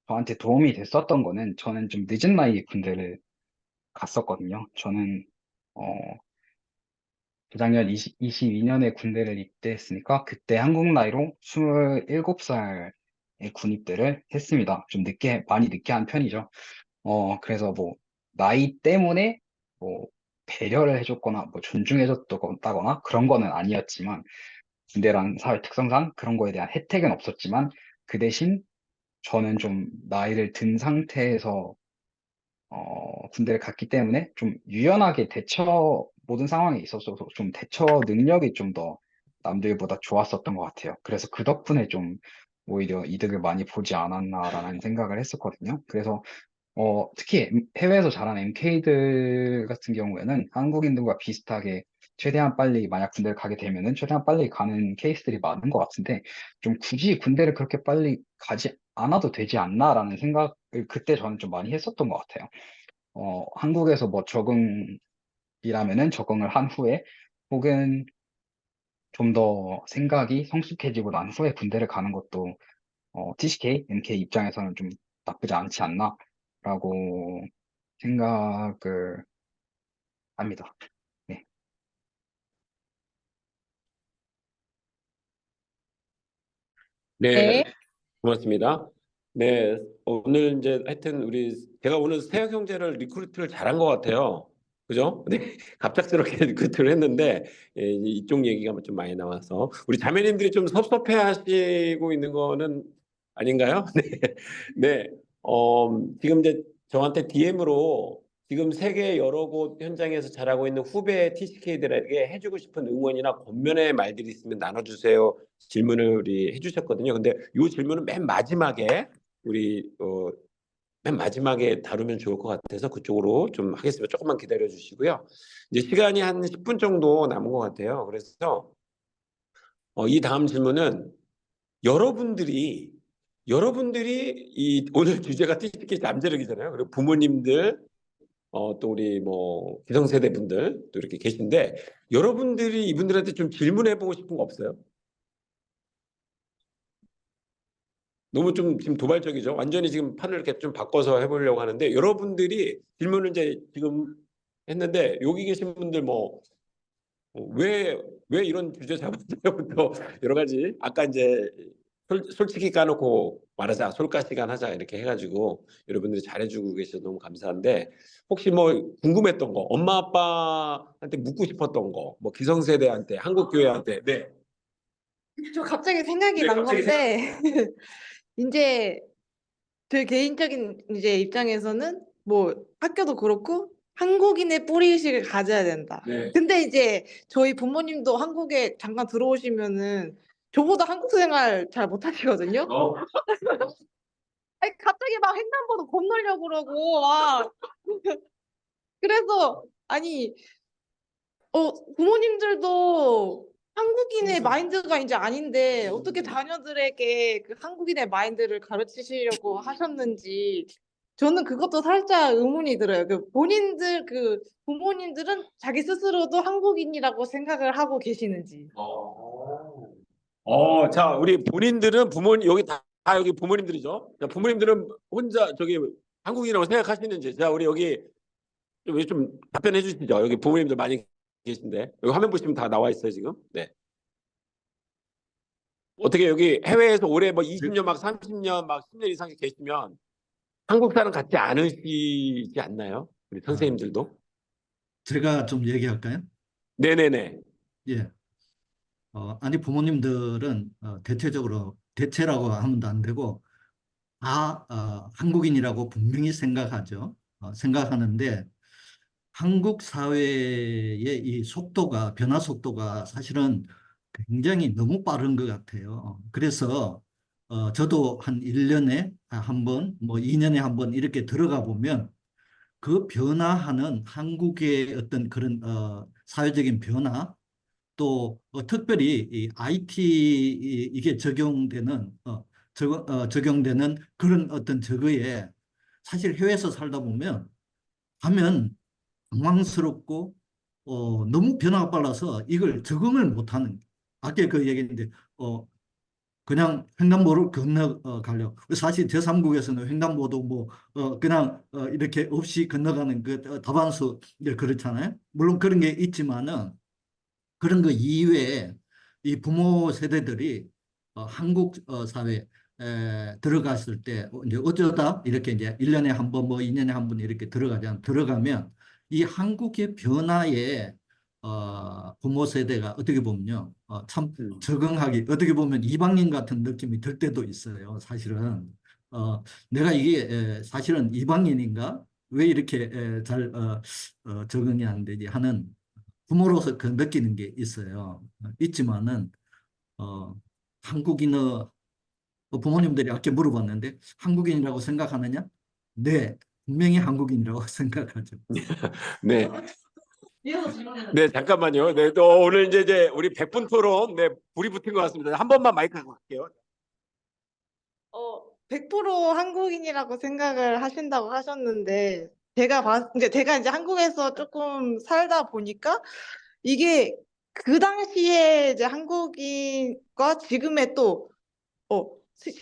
저한테 도움이 됐었던 거는 저는 좀 늦은 나이에 군대를 갔었거든요. 저는 어, 재작년 22년에 군대를 입대했으니까 그때 한국 나이로 27살에 군입대를 했습니다. 좀 많이 늦게 한 편이죠. 그래서 뭐, 나이 때문에 뭐, 배려를 해줬거나, 뭐, 존중해줬다거나 그런 거는 아니었지만, 군대라는 사회 특성상 그런 거에 대한 혜택은 없었지만, 그 대신 저는 좀 나이를 든 상태에서 군대를 갔기 때문에 좀 유연하게 모든 상황에 있어서 좀 대처 능력이 좀 더 남들보다 좋았었던 것 같아요. 그래서 그 덕분에 좀 오히려 이득을 많이 보지 않았나라는 생각을 했었거든요. 그래서 특히 해외에서 자란 MK들 같은 경우에는 한국인들과 비슷하게 최대한 빨리 만약 군대를 가게 되면은 최대한 빨리 가는 케이스들이 많은 것 같은데 좀 굳이 군대를 그렇게 빨리 가지 않아도 되지 않나라는 생각을 그때 저는 좀 많이 했었던 것 같아요. 한국에서 뭐 적응이라면은 적응을 한 후에 혹은 좀 더 생각이 성숙해지고 난 후에 군대를 가는 것도 TCK, MK 입장에서는 좀 나쁘지 않지 않나라고 생각을 합니다. 네. 네, 네. 고맙습니다. 네, 오늘 이제 하여튼 제가 오늘 세학 형제를 리크루트를 잘한 것 같아요. 그죠? 네, 갑작스럽게 리크루트를 했는데 이쪽 얘기가 좀 많이 나와서 우리 자매님들이 좀 섭섭해하시고 있는 거는 아닌가요? 네, 네. 지금 이제 저한테 DM으로 지금 세계 여러 곳 현장에서 잘하고 있는 후배 TCK들에게 해주고 싶은 응원이나 권면의 말들이 있으면 나눠주세요. 질문을 우리 해주셨거든요. 근데 이 질문은 맨 마지막에 다루면 좋을 것 같아서 그쪽으로 좀 하겠습니다. 조금만 기다려 주시고요. 이제 시간이 한 10분 정도 남은 것 같아요. 그래서 이 다음 질문은 여러분들이 이 오늘 주제가 TCK 잠재력이잖아요. 그리고 부모님들 또 우리 뭐 기성세대 분들 또 이렇게 계신데 여러분들이 이분들한테 좀 질문해 보고 싶은 거 없어요? 너무 좀 지금 도발적이죠. 완전히 지금 판을 이렇게 좀 바꿔서 해보려고 하는데 여러분들이 질문을 이제 지금 했는데 여기 계신 분들 왜 이런 주제 잡았냐부터 여러 가지 아까 이제 솔직히 까놓고 말하자 솔까 시간 하자 이렇게 해가지고 여러분들이 잘해주고 계셔서 너무 감사한데 혹시 뭐 궁금했던 거 엄마 아빠한테 묻고 싶었던 거 뭐 기성세대한테 한국교회한테 네. 저 갑자기 생각이 네, 난 갑자기 건데 이제 제 개인적인 이제 입장에서는 뭐 학교도 그렇고 한국인의 뿌리의식을 가져야 된다. 네. 근데 이제 저희 부모님도 한국에 잠깐 들어오시면은 저보다 한국 생활 잘 못하시거든요. 아니 갑자기 막 횡단보도 건너려고 그러고 막 그래서 아니 부모님들도 한국인의 마인드가 이제 아닌데 어떻게 자녀들에게 그 한국인의 마인드를 가르치시려고 하셨는지 저는 그것도 살짝 의문이 들어요. 그 부모님들은 자기 스스로도 한국인이라고 생각을 하고 계시는지. 자, 우리 본인들은 부모님 여기 다 여기 부모님들이죠. 자, 부모님들은 혼자 저기 한국인이라고 생각하시는지. 자, 우리 여기 좀 답변해 주시죠. 여기 부모님들 많이 계신데 여기 화면 보시면 다 나와 있어요 지금. 네. 어떻게 여기 해외에서 올해 뭐 20년 막 30년 막 10년 이상 계시면 한국 사람 같지 않으시지 않나요? 우리 선생님들도? 제가 좀 얘기할까요? 네네네. 예. 아니 부모님들은 대체라고 하면 안 되고 한국인이라고 분명히 생각하죠. 생각하는데 한국 사회의 이 변화 속도가 사실은 굉장히 너무 빠른 것 같아요. 그래서 저도 한 1년에 한 번, 뭐 2년에 한 번 이렇게 들어가 보면 그 변화하는 한국의 어떤 그런 사회적인 변화 또 특별히 이 IT 이게 적용되는 그런 어떤 저거에 사실 해외에서 살다 보면 하면 당황스럽고 너무 변화가 빨라서 이걸 적응을 못하는 아까 그 얘기인데 그냥 횡단보도를 건너가려고 사실 제3국에서는 횡단보도 그냥 이렇게 없이 건너가는 그 다반수 그렇잖아요. 물론 그런 게 있지만은 그런 거 이외에 이 부모 세대들이 한국 사회에 들어갔을 때 이제 어쩌다 이렇게 이제 1년에 한 번, 뭐 2년에 한 번 이렇게 들어가면 이 한국의 변화에 부모 세대가 어떻게 보면요. 참 적응하기 어떻게 보면 이방인 같은 느낌이 들 때도 있어요. 사실은 내가 이게 사실은 이방인인가? 왜 이렇게 잘 적응이 안 되지 하는 부모로서 그 느끼는 게 있어요. 있지만은 한국인어 부모님들이 아까 물어봤는데 한국인이라고 생각하느냐? 네, 분명히 한국인이라고 생각하죠. 네. 네, 잠깐만요. 네, 또 오늘 이제 우리 100분 토론, 네, 불이 붙은 것 같습니다. 한 번만 마이크 갖고 갈게요. 100% 한국인이라고 생각을 하신다고 하셨는데 제가 이제 한국에서 조금 살다 보니까 이게 그 당시에 이제 한국인과 지금의 또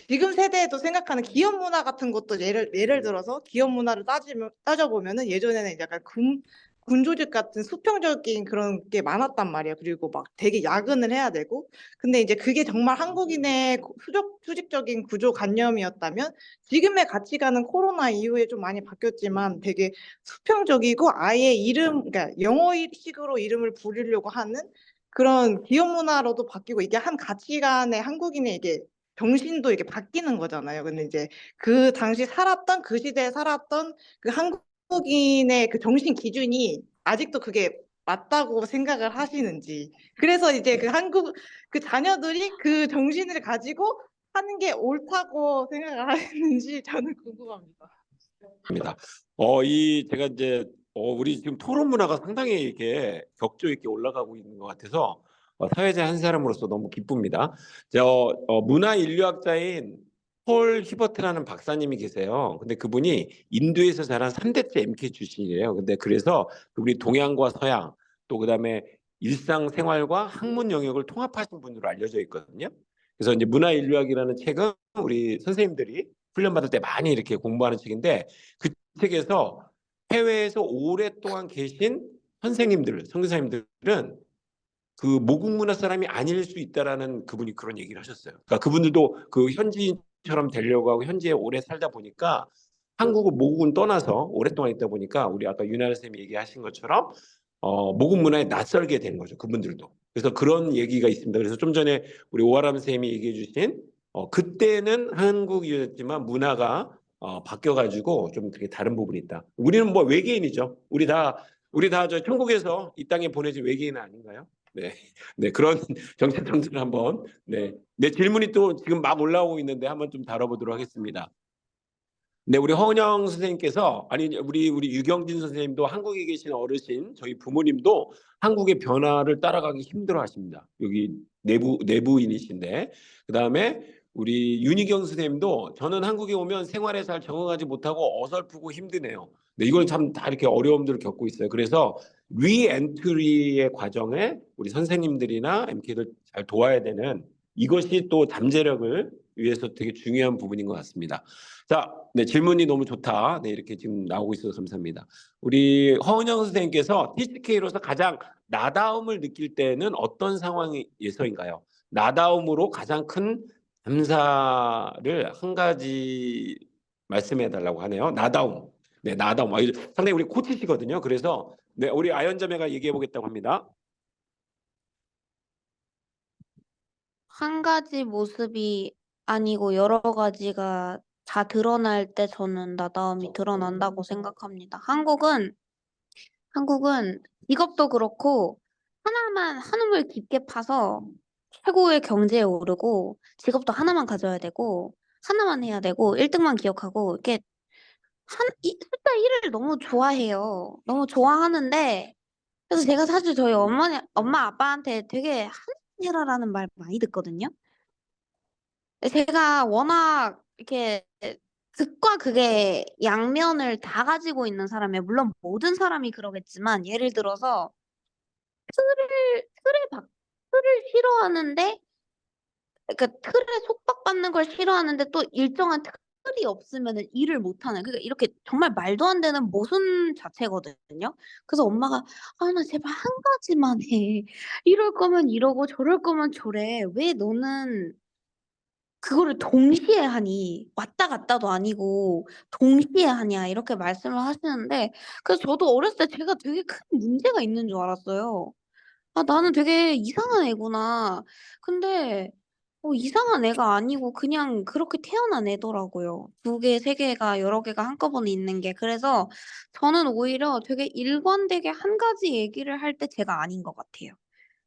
지금 세대에도 생각하는 기업 문화 같은 것도 예를 들어서 기업 문화를 따져보면은 예전에는 이제 약간 군조직 같은 수평적인 그런 게 많았단 말이에요. 그리고 막 되게 야근을 해야 되고. 근데 이제 그게 정말 한국인의 수직적인 구조관념이었다면 지금의 가치관은 코로나 이후에 좀 많이 바뀌었지만 되게 수평적이고 아예 그러니까 영어식으로 이름을 부르려고 하는 그런 기업 문화로도 바뀌고 이게 한 가치관의 한국인의 이게 정신도 이렇게 바뀌는 거잖아요. 근데 이제 그 당시 살았던 그 시대에 살았던 그 한국인의 그 정신 기준이 아직도 그게 맞다고 생각을 하시는지. 그래서 이제 그 자녀들이 그 정신을 가지고 하는 게 옳다고 생각을 하시는지 저는 궁금합니다. 입니다. 제가 이제 우리 지금 토론 문화가 상당히 이렇게 격조 있게 올라가고 있는 것 같아서 사회자 한 사람으로서 너무 기쁩니다. 문화 인류학자인 폴 히버트라는 박사님이 계세요. 근데 그분이 인도에서 자란 3대째 MK 출신이에요. 근데 그래서 우리 동양과 서양 또 그다음에 일상생활과 학문 영역을 통합하신 분으로 알려져 있거든요. 그래서 이제 문화 인류학이라는 책은 우리 선생님들이 훈련 받을 때 많이 이렇게 공부하는 책인데 그 책에서 해외에서 오랫동안 계신 선생님들, 선교사님들은 그 모국 문화 사람이 아닐 수 있다라는 그분이 그런 얘기를 하셨어요. 그러니까 그분들도 그 현지인처럼 되려고 하고 현지에 오래 살다 보니까 한국은 모국은 떠나서 오랫동안 있다 보니까 우리 아까 윤아래 쌤이 얘기하신 것처럼 모국 문화에 낯설게 된 거죠. 그분들도. 그래서 그런 얘기가 있습니다. 그래서 좀 전에 우리 오아람 쌤이 얘기해 주신 그때는 한국이었지만 문화가 바뀌어가지고 좀 되게 다른 부분이 있다. 우리는 뭐 외계인이죠. 우리 다 저 천국에서 이 땅에 보내진 외계인은 아닌가요? 네, 네 그런 정체성들을 한번 내 질문이 또 지금 막 올라오고 있는데 한번 좀 다뤄보도록 하겠습니다. 네, 우리 허은영 선생님께서 아니 우리 유경진 선생님도 한국에 계신 어르신 저희 부모님도 한국의 변화를 따라가기 힘들어하십니다. 여기 내부인이신데 그다음에 우리 윤희경 선생님도 저는 한국에 오면 생활에 잘 적응하지 못하고 어설프고 힘드네요. 네, 이걸 참 다 이렇게 어려움들을 겪고 있어요. 그래서 리엔트리의 과정에 우리 선생님들이나 MK들 잘 도와야 되는 이것이 또 잠재력을 위해서 되게 중요한 부분인 것 같습니다. 자, 네, 질문이 너무 좋다. 네, 이렇게 지금 나오고 있어서 감사합니다. 우리 허은영 선생님께서 TCK로서 가장 나다움을 느낄 때는 어떤 상황에서인가요? 나다움으로 가장 큰 감사를 한 가지 말씀해 달라고 하네요. 나다움. 네, 나다움. 상당히 우리 코치시거든요. 그래서 네, 우리 아연자매가 얘기해 보겠다고 합니다. 한 가지 모습이 아니고 여러 가지가 다 드러날 때 저는 나다움이 드러난다고 생각합니다. 한국은 직업도 그렇고 하나만 한움을 깊게 파서 최고의 경제에 오르고 직업도 하나만 가져야 되고 하나만 해야 되고 1등만 기억하고 이렇게 숫자 1을 너무 좋아해요. 너무 좋아하는데 그래서 제가 사실 저희 엄마 아빠한테 되게 해라라는 말 많이 듣거든요. 제가 워낙 이렇게 극과 극의 양면을 다 가지고 있는 사람이에요. 물론 모든 사람이 그러겠지만 예를 들어서 틀을 싫어하는데 그러니까 틀에 속박받는 걸 싫어하는데 또 일정한 틀이 없으면은 일을 못하는 그러니까 이렇게 정말 말도 안 되는 모순 자체거든요. 그래서 엄마가 아, 나 제발 한 가지만 해. 이럴 거면 이러고 저럴 거면 저래. 왜 너는 그거를 동시에 하니 왔다 갔다도 아니고 동시에 하냐 이렇게 말씀을 하시는데 그래서 저도 어렸을 때 제가 되게 큰 문제가 있는 줄 알았어요. 아, 나는 되게 이상한 애구나. 근데 이상한 애가 아니고 그냥 그렇게 태어난 애더라고요. 두 개, 세 개가 여러 개가 한꺼번에 있는 게. 그래서 저는 오히려 되게 일관되게 한 가지 얘기를 할 때 제가 아닌 것 같아요.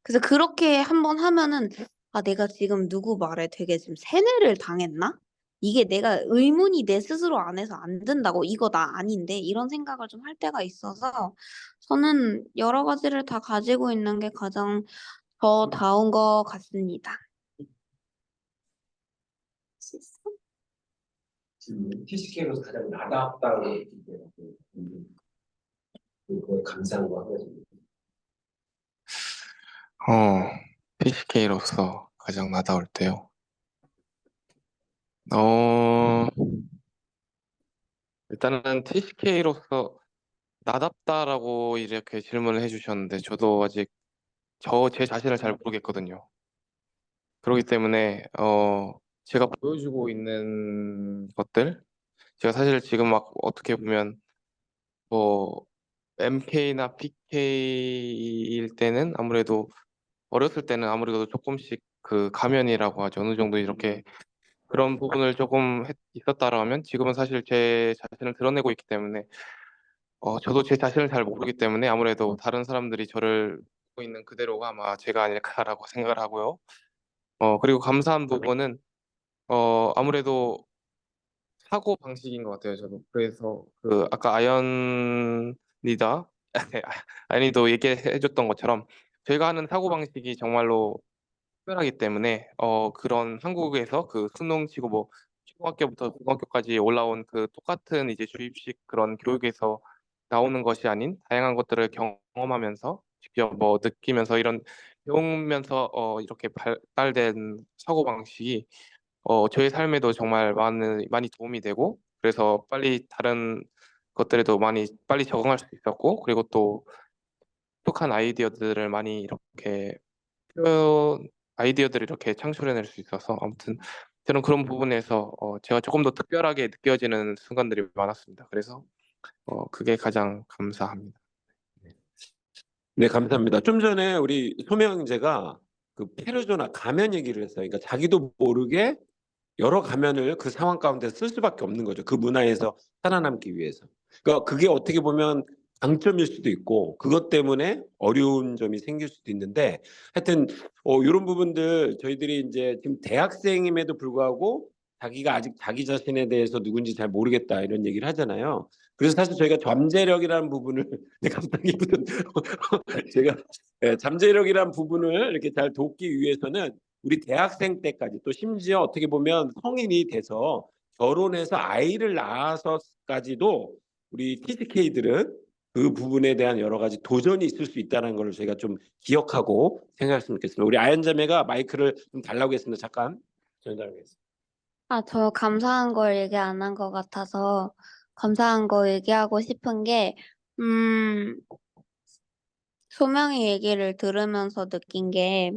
그래서 그렇게 한번 하면은 아, 내가 지금 누구 말에 되게 지금 세뇌를 당했나? 이게 내가 의문이 내 스스로 안에서 안 든다고 이거 나 아닌데 이런 생각을 좀 할 때가 있어서 저는 여러 가지를 다 가지고 있는 게 가장 저다운 것 같습니다. TCK로서 가장 나답다고 그걸 감사한 거 하거든요. TCK로서 가장 나다울 때요. 어, 일단은 TCK로서 나답다라고 이렇게 질문을 해주셨는데 저도 아직 제 자신을 잘 모르겠거든요. 그렇기 때문에 제가 보여주고 있는 것들 제가 사실 지금 막 어떻게 보면 뭐 MK나 PK일 때는 아무래도 어렸을 때는 아무래도 조금씩 그 가면이라고 하죠. 어느 정도 이렇게 그런 부분을 조금 있었다라고 하면 지금은 사실 제 자신을 드러내고 있기 때문에 저도 제 자신을 잘 모르기 때문에 아무래도 다른 사람들이 저를 보고 있는 그대로가 아마 제가 아닐까라고 생각을 하고요. 그리고 감사한 부분은 아무래도 사고 방식인 것 같아요. 저도 그래서 그 아까 아연이다 아연이도 얘기해줬던 것처럼 제가 하는 사고 방식이 정말로 특별하기 때문에 그런 한국에서 그 수능 치고 뭐 초등학교부터 고등학교까지 올라온 그 똑같은 이제 주입식 그런 교육에서 나오는 것이 아닌 다양한 것들을 경험하면서 직접 뭐 느끼면서 이런 배우면서 이렇게 발달된 사고 방식이 저의 삶에도 정말 많이 도움이 되고 그래서 빨리 다른 것들에도 많이 빨리 적응할 수 있었고 그리고 또 똑똑한 아이디어들을 많이 이렇게 아이디어들을 이렇게 창출해낼 수 있어서 아무튼 저는 그런 부분에서 제가 조금 더 특별하게 느껴지는 순간들이 많았습니다. 그래서 그게 가장 감사합니다. 네, 감사합니다. 좀 전에 우리 소명제가 그 페르소나 가면 얘기를 했어요. 그러니까 자기도 모르게 여러 가면을 그 상황 가운데 쓸 수밖에 없는 거죠. 그 문화에서 살아남기 위해서. 그러니까 그게 어떻게 보면 강점일 수도 있고 그것 때문에 어려운 점이 생길 수도 있는데 하여튼 이런 부분들 저희들이 이제 지금 대학생임에도 불구하고 자기가 아직 자기 자신에 대해서 누군지 잘 모르겠다 이런 얘기를 하잖아요. 그래서 사실 저희가 잠재력이라는 부분을 네, 갑자기 무슨 제가 잠재력이라는 부분을 이렇게 잘 돕기 위해서는 우리 대학생 때까지 또 심지어 어떻게 보면 성인이 돼서 결혼해서 아이를 낳아서까지도 우리 TCK들은 그 부분에 대한 여러 가지 도전이 있을 수 있다는 걸 저희가 좀 기억하고 생각했으면 좋겠습니다. 우리 아연 자매가 마이크를 좀 달라고 했습니다. 잠깐 전달하겠습니다. 저 감사한 걸 얘기 안 한 것 같아서 감사한 거 얘기하고 싶은 게, 소명이 얘기를 들으면서 느낀 게,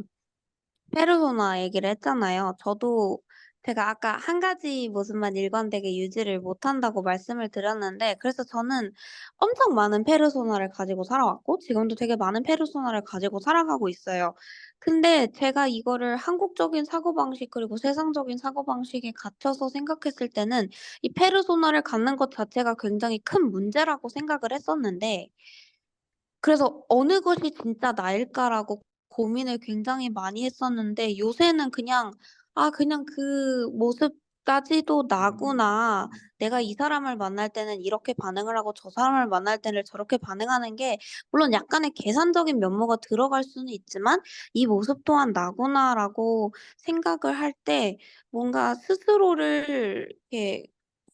페르소나 얘기를 했잖아요. 저도 제가 아까 한 가지 모습만 일관되게 유지를 못한다고 말씀을 드렸는데, 그래서 저는 엄청 많은 페르소나를 가지고 살아왔고, 지금도 되게 많은 페르소나를 가지고 살아가고 있어요. 근데 제가 이거를 한국적인 사고방식, 그리고 세상적인 사고방식에 갇혀서 생각했을 때는 이 페르소나를 갖는 것 자체가 굉장히 큰 문제라고 생각을 했었는데, 그래서 '어느 것이 진짜 나일까?'라고 고민을 굉장히 많이 했었는데 요새는 그냥 '아 그냥 그 모습까지도 나구나. 내가 이 사람을 만날 때는 이렇게 반응을 하고 저 사람을 만날 때는 저렇게 반응하는 게 물론 약간의 계산적인 면모가 들어갈 수는 있지만 이 모습 또한 나구나.'라고 생각을 할 때 뭔가 스스로를 이렇게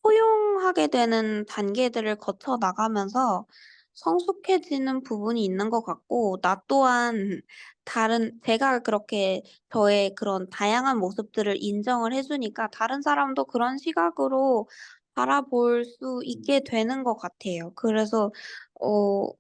포용하게 되는 단계들을 거쳐 나가면서 성숙해지는 부분이 있는 것 같고 나 또한 다른 제가 그렇게 저의 그런 다양한 모습들을 인정을 해 주니까 다른 사람도 그런 시각으로 바라볼 수 있게 되는 것 같아요. 그래서 어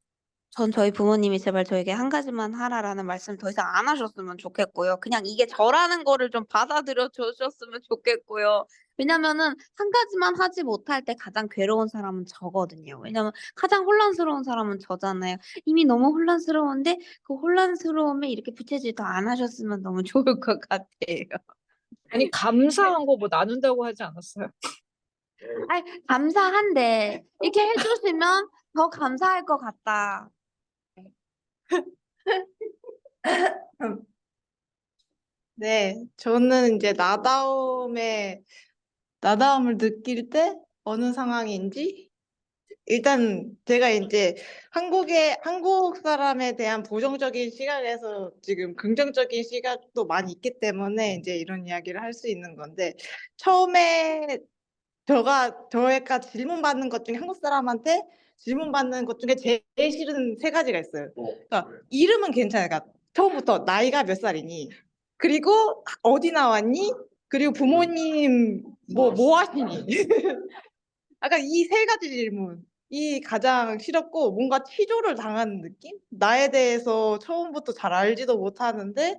전 저희 부모님이 제발 저에게 "한 가지만 하라."라는 말씀 더 이상 안 하셨으면 좋겠고요. 그냥 이게 저라는 거를 좀 받아들여 주셨으면 좋겠고요. 왜냐면은 한 가지만 하지 못할 때 가장 괴로운 사람은 저거든요. 왜냐면 가장 혼란스러운 사람은 저잖아요. 이미 너무 혼란스러운데 그 혼란스러움에 이렇게 부채질 더 안 하셨으면 너무 좋을 것 같아요. 아니, 감사한 거 뭐 나눈다고 하지 않았어요? 아이 감사한데 이렇게 해 주시면 더 감사할 것 같다. 네, 저는 이제 나다움을 느낄 때 어느 상황인지 일단 제가 이제 한국 사람에 대한 부정적인 시각에서 지금 긍정적인 시각도 많이 있기 때문에 이제 이런 이야기를 할 수 있는 건데 처음에 저희가 질문 받는 것 중에 한국 사람한테 질문 받는 것 중에 제일 싫은 세 가지가 있어요. 그러니까 이름은 괜찮아요. 그러니까 처음부터 나이가 몇 살이니? 그리고 어디 나왔니? 그리고 부모님 뭐 하시니? 아까 이 세 가지 질문. 가장 싫었고 뭔가 취조를 당하는 느낌? 나에 대해서 처음부터 잘 알지도 못하는데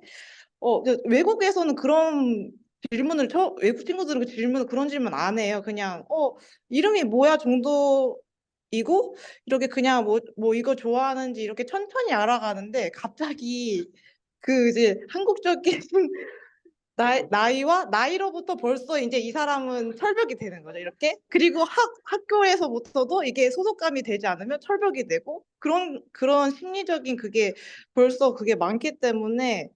외국에서는 그런 질문을 외국 친구들은 그 질문을 그런 질문 안 해요. 그냥 이름이 뭐야 정도이고 이렇게 그냥 뭐 이거 좋아하는지 이렇게 천천히 알아가는데 갑자기 그 이제 한국적인 나이와 나이로부터 벌써 이제 이 사람은 철벽이 되는 거죠. 이렇게. 그리고 학교에서부터도 이게 소속감이 되지 않으면 철벽이 되고 그런 심리적인 그게 벌써 그게 많기 때문에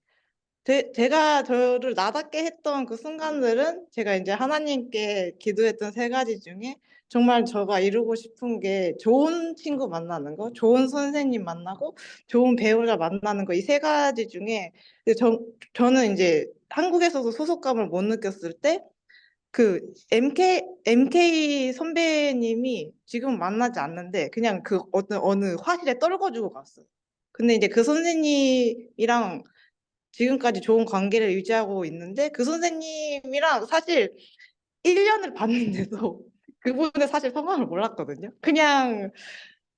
제가 저를 나답게 했던 그 순간들은 제가 이제 하나님께 기도했던 세 가지 중에 정말 제가 이루고 싶은 게 좋은 친구 만나는 거, 좋은 선생님 만나고 좋은 배우자 만나는 거 이 세 가지 중에 저는 이제 한국에서도 소속감을 못 느꼈을 때 그 MK 선배님이 지금 만나지 않는데 그냥 그 어느 화실에 떨궈주고 갔어요. 근데 이제 그 선생님이랑 지금까지 좋은 관계를 유지하고 있는데 그 선생님이랑 사실 1년을 봤는데도 그분의 사실 성함을 몰랐거든요. 그냥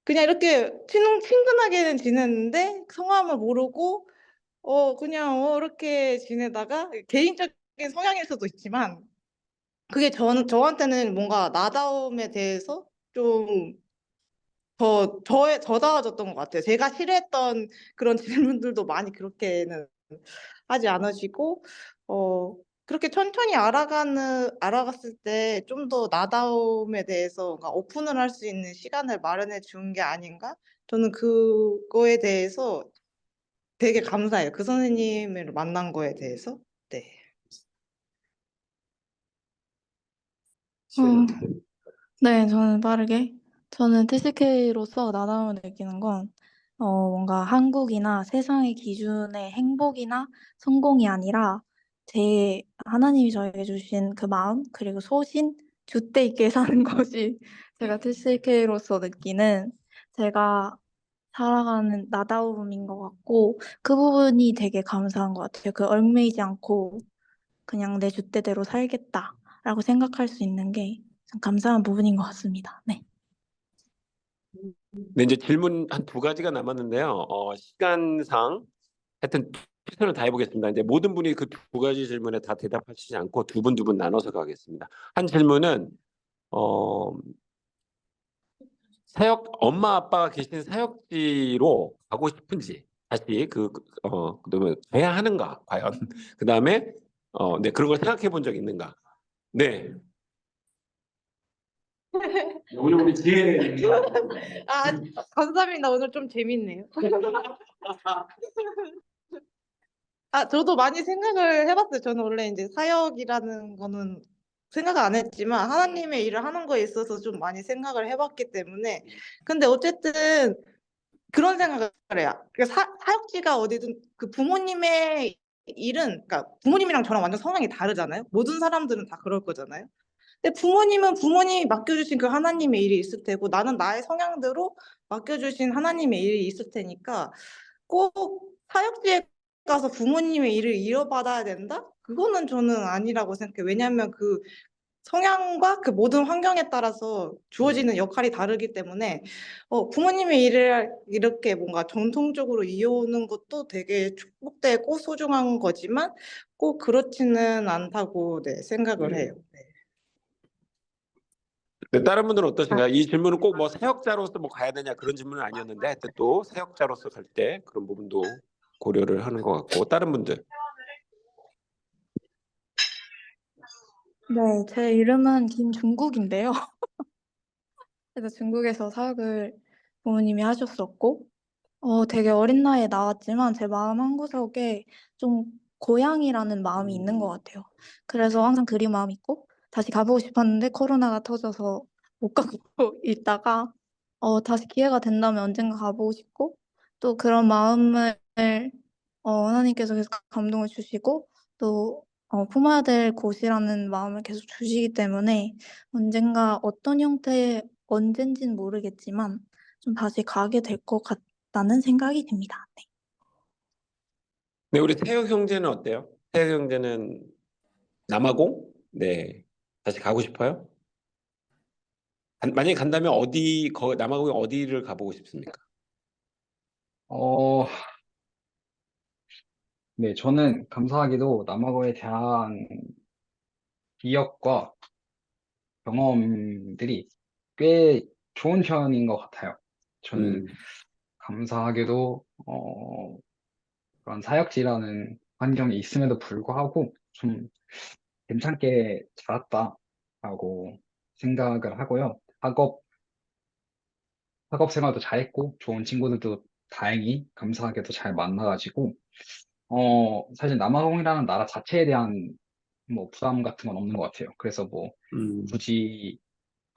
이렇게 친근하게는 지냈는데 성함을 모르고 그냥 이렇게 지내다가 개인적인 성향일 수도 있지만 그게 저한테는 뭔가 나다움에 대해서 좀 저다워졌던 것 같아요. 제가 싫어했던 그런 질문들도 많이 그렇게는 하지 않으시고 그렇게 천천히 알아갔을 때 좀 더 나다움에 대해서 뭔가 오픈을 할 수 있는 시간을 마련해 준 게 아닌가? 저는 그거에 대해서 되게 감사해요. 그 선생님을 만난 거에 대해서. 네. 네, 저는 빠르게. 저는 TCK로서 나다움을 느끼는 건, 뭔가 한국이나 세상의 기준의 행복이나 성공이 아니라, 하나님이 저에게 주신 그 마음, 그리고 소신, 줏대 있게 사는 것이 제가 TCK로서 느끼는 제가 살아가는 나다움인 것 같고, 그 부분이 되게 감사한 것 같아요. 그 얽매이지 않고, 그냥 내 줏대대로 살겠다라고 생각할 수 있는 게 참 감사한 부분인 것 같습니다. 네. 네, 이제 질문 한 두 가지가 남았는데요. 시간상 하여튼 최선을 다해보겠습니다. 이제 모든 분이 그 두 가지 질문에 다 대답하시지 않고 두 분 나눠서 가겠습니다. 한 질문은 엄마 아빠가 계신 사역지로 가고 싶은지 다시 그다음에 가야 하는가 과연 그다음에 네 그런 걸 생각해 본 적 있는가? 네. 오늘 우리 지혜 감사합니다. 오늘 좀 재밌네요. 저도 많이 생각을 해봤어요. 저는 원래 이제 사역이라는 거는 생각 안 했지만 하나님의 일을 하는 거에 있어서 좀 많이 생각을 해봤기 때문에 근데 어쨌든 그런 생각을 해요. 사역지가 어디든 그 부모님의 일은 그러니까 부모님이랑 저랑 완전 성향이 다르잖아요. 모든 사람들은 다 그럴 거잖아요. 근데 부모님은 부모님이 맡겨주신 그 하나님의 일이 있을 테고 나는 나의 성향대로 맡겨주신 하나님의 일이 있을 테니까 꼭 사역지에 가서 부모님의 일을 이어받아야 된다? 그거는 저는 아니라고 생각해요. 왜냐하면 그 성향과 그 모든 환경에 따라서 주어지는 역할이 다르기 때문에 부모님의 일을 이렇게 뭔가 전통적으로 이어오는 것도 되게 축복되고 소중한 거지만 꼭 그렇지는 않다고 네, 생각을 해요. 네. 네, 다른 분들은 어떠신가요? 이 질문은 꼭 뭐 사역자로서 뭐 가야 되냐 그런 질문은 아니었는데 하여튼 또 사역자로서 갈 때 그런 부분도 고려를 하는 것 같고 다른 분들 네, 제 이름은 김중국인데요. 그래서 중국에서 사역을 부모님이 하셨었고, 되게 어린 나이에 나왔지만 제 마음 한구석에 좀 고향이라는 마음이 있는 것 같아요. 그래서 항상 그리운 마음이 있고, 다시 가보고 싶었는데 코로나가 터져서 못 가고 있다가, 다시 기회가 된다면 언젠가 가보고 싶고, 또 그런 마음을 하나님께서 계속 감동을 주시고, 또 품어야 될 곳이라는 마음을 계속 주시기 때문에 언젠가 어떤 형태의 언젠진 모르겠지만 좀 다시 가게 될 것 같다는 생각이 듭니다. 네. 네, 우리 태혁 형제는 어때요? 태혁 형제는 남아공? 네, 다시 가고 싶어요? 만약에 간다면 남아공에 어디를 가보고 싶습니까? 어, 네, 저는 감사하게도 남아공에 대한 기억과 경험들이 꽤 좋은 편인 것 같아요. 저는 음, 감사하게도, 그런 사역지라는 환경이 있음에도 불구하고 좀 괜찮게 자랐다라고 생각을 하고요. 학업 생활도 잘했고, 좋은 친구들도 다행히 감사하게도 잘 만나가지고, 사실 남아공이라는 나라 자체에 대한 뭐 부담 같은 건 없는 것 같아요. 그래서 뭐 음, 굳이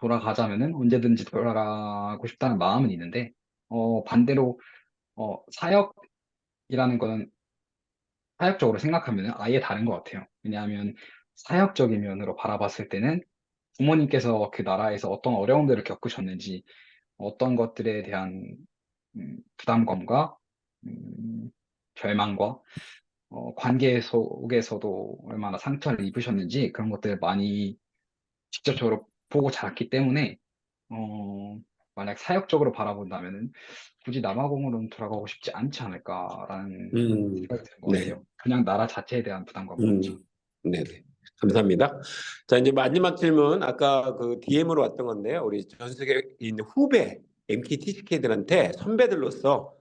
돌아가자면은 언제든지 돌아가고 싶다는 마음은 있는데, 반대로, 사역이라는 거는 사역적으로 생각하면 아예 다른 것 같아요. 왜냐하면 사역적인 면으로 바라봤을 때는 부모님께서 그 나라에서 어떤 어려움들을 겪으셨는지, 어떤 것들에 대한 부담감과 음, 절망과 관계 속에서도 얼마나 상처를 입으셨는지 그런 것들을 많이 직접적으로 보고 자랐기 때문에 어, 만약 사역적으로 바라본다면은 굳이 남아공으로는 돌아가고 싶지 않지 않을까라는 음, 생각이 드는 것 네. 같아요. 그냥 나라 자체에 대한 부담감으로죠. 네네. 감사합니다. 자, 이제 마지막 질문. 아까 그 DM으로 왔던 건데요. 우리 전 세계에 있는 후배 MKTCK들한테 선배들로서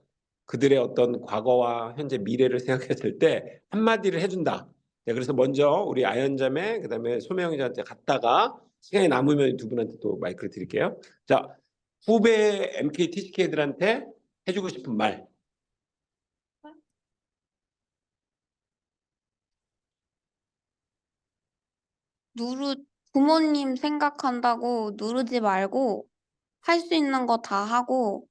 그들의 어떤 과거와 현재 미래를 생각했을 때 한마디를 해준다. 네, 그래서 먼저 우리 아연자매, 그다음에 소명이한테 갔다가 시간이 남으면 두 분한테 또 마이크를 드릴게요. 자, 후배 MKTCK들한테 해주고 싶은 말. 누르, 부모님 생각한다고 누르지 말고, 할 수 있는 거 다 하고,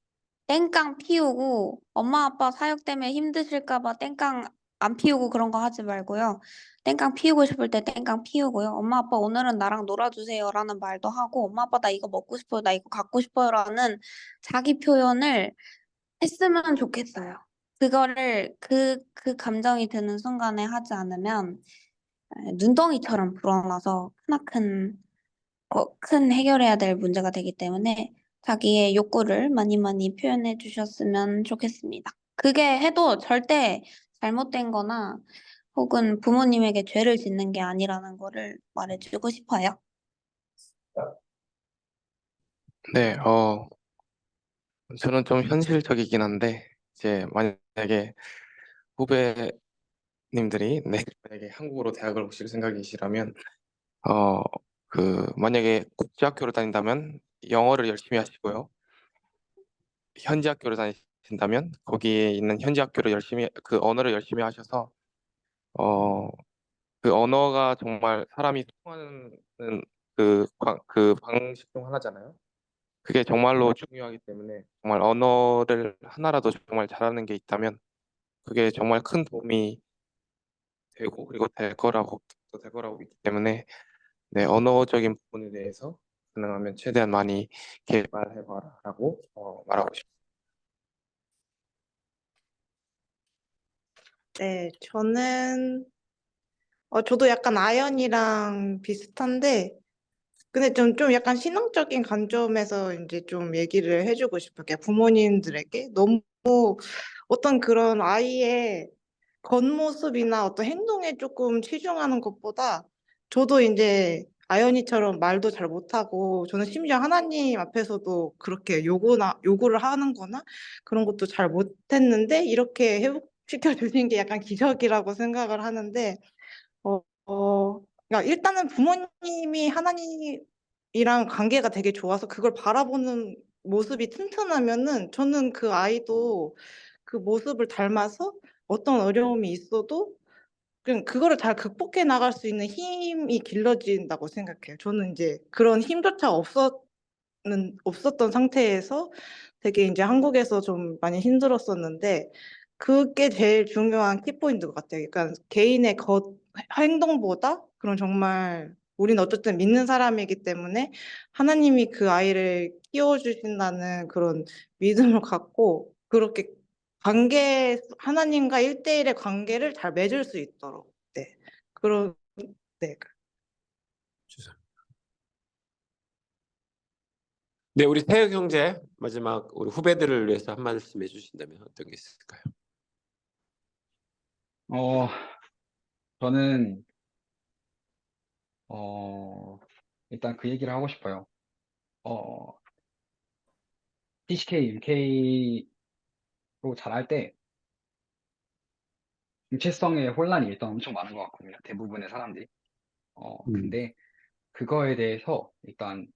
땡깡 피우고, 엄마 아빠 사역 때문에 힘드실까 봐 땡깡 안 피우고 그런 거 하지 말고요. 땡깡 피우고 싶을 때 땡깡 피우고요. 엄마 아빠 오늘은 나랑 놀아주세요 라는 말도 하고, 엄마 아빠 나 이거 먹고 싶어요, 나 이거 갖고 싶어요 라는 자기 표현을 했으면 좋겠어요. 그거를 그 감정이 드는 순간에 하지 않으면 눈덩이처럼 불어나서 큰 해결해야 될 문제가 되기 때문에 자기의 욕구를 많이 많이 표현해 주셨으면 좋겠습니다. 그게 해도 절대 잘못된 거나 혹은 부모님에게 죄를 짓는 게 아니라는 거를 말해주고 싶어요. 네, 저는 좀 현실적이긴 한데, 이제 만약에 후배님들이, 네, 만약에 한국으로 대학을 오실 생각이시라면, 어, 만약에 국제학교를 다닌다면 영어를 열심히 하시고요. 현지 학교를 다니신다면 거기에 있는 현지 학교를 그 언어를 열심히 하셔서, 어, 그 언어가 정말 사람이 통하는 그 방식 중 하나잖아요. 그게 정말로 중요하기 때문에 정말 언어를 하나라도 정말 잘하는 게 있다면 그게 정말 큰 도움이 되고 그리고 될 거라고 믿기 때문에 네, 언어적인 부분에 대해서 가능하면 최대한 많이 개발해봐라라고 말하고 싶습니다. 네, 저도 약간 아연이랑 비슷한데, 근데 좀 약간 신앙적인 관점에서 이제 좀 얘기를 해주고 싶어요. 그러니까 부모님들에게 너무 어떤 그런 아이의 겉모습이나 어떤 행동에 조금 치중하는 것보다 저도 이제 아연이처럼 말도 잘 못하고 저는 심지어 하나님 앞에서도 그렇게 요구를 하는 거나 그런 것도 잘 못했는데 이렇게 회복시켜 주신 게 약간 기적이라고 생각을 하는데 그러니까 일단은 부모님이 하나님이랑 관계가 되게 좋아서 그걸 바라보는 모습이 튼튼하면은 저는 그 아이도 그 모습을 닮아서 어떤 어려움이 있어도 그냥 그거를 잘 극복해 나갈 수 있는 힘이 길러진다고 생각해요. 저는 이제 그런 힘조차 없었던 상태에서 되게 이제 한국에서 좀 많이 힘들었었는데 그게 제일 중요한 키포인트 것 같아요. 그러니까 개인의 행동보다 그런 정말 우리는 어쨌든 믿는 사람이기 때문에 하나님이 그 아이를 키워주신다는 그런 믿음을 갖고 그렇게 하나님과 1대1의 관계를 잘 맺을 수 있도록. 네. 그런, 네. 네, 우리 태혁 형제 마지막 우리 후배들을 위해서 한 말씀 해주신다면 어떤 게 있을까요? 어, 저는, 일단 그 얘기를 하고 싶어요. 어, TCK, MK로 잘할 때 정체성의 혼란이 일단 엄청 많은 것 같거든요. 대부분의 사람들이. 근데 그거에 대해서 일단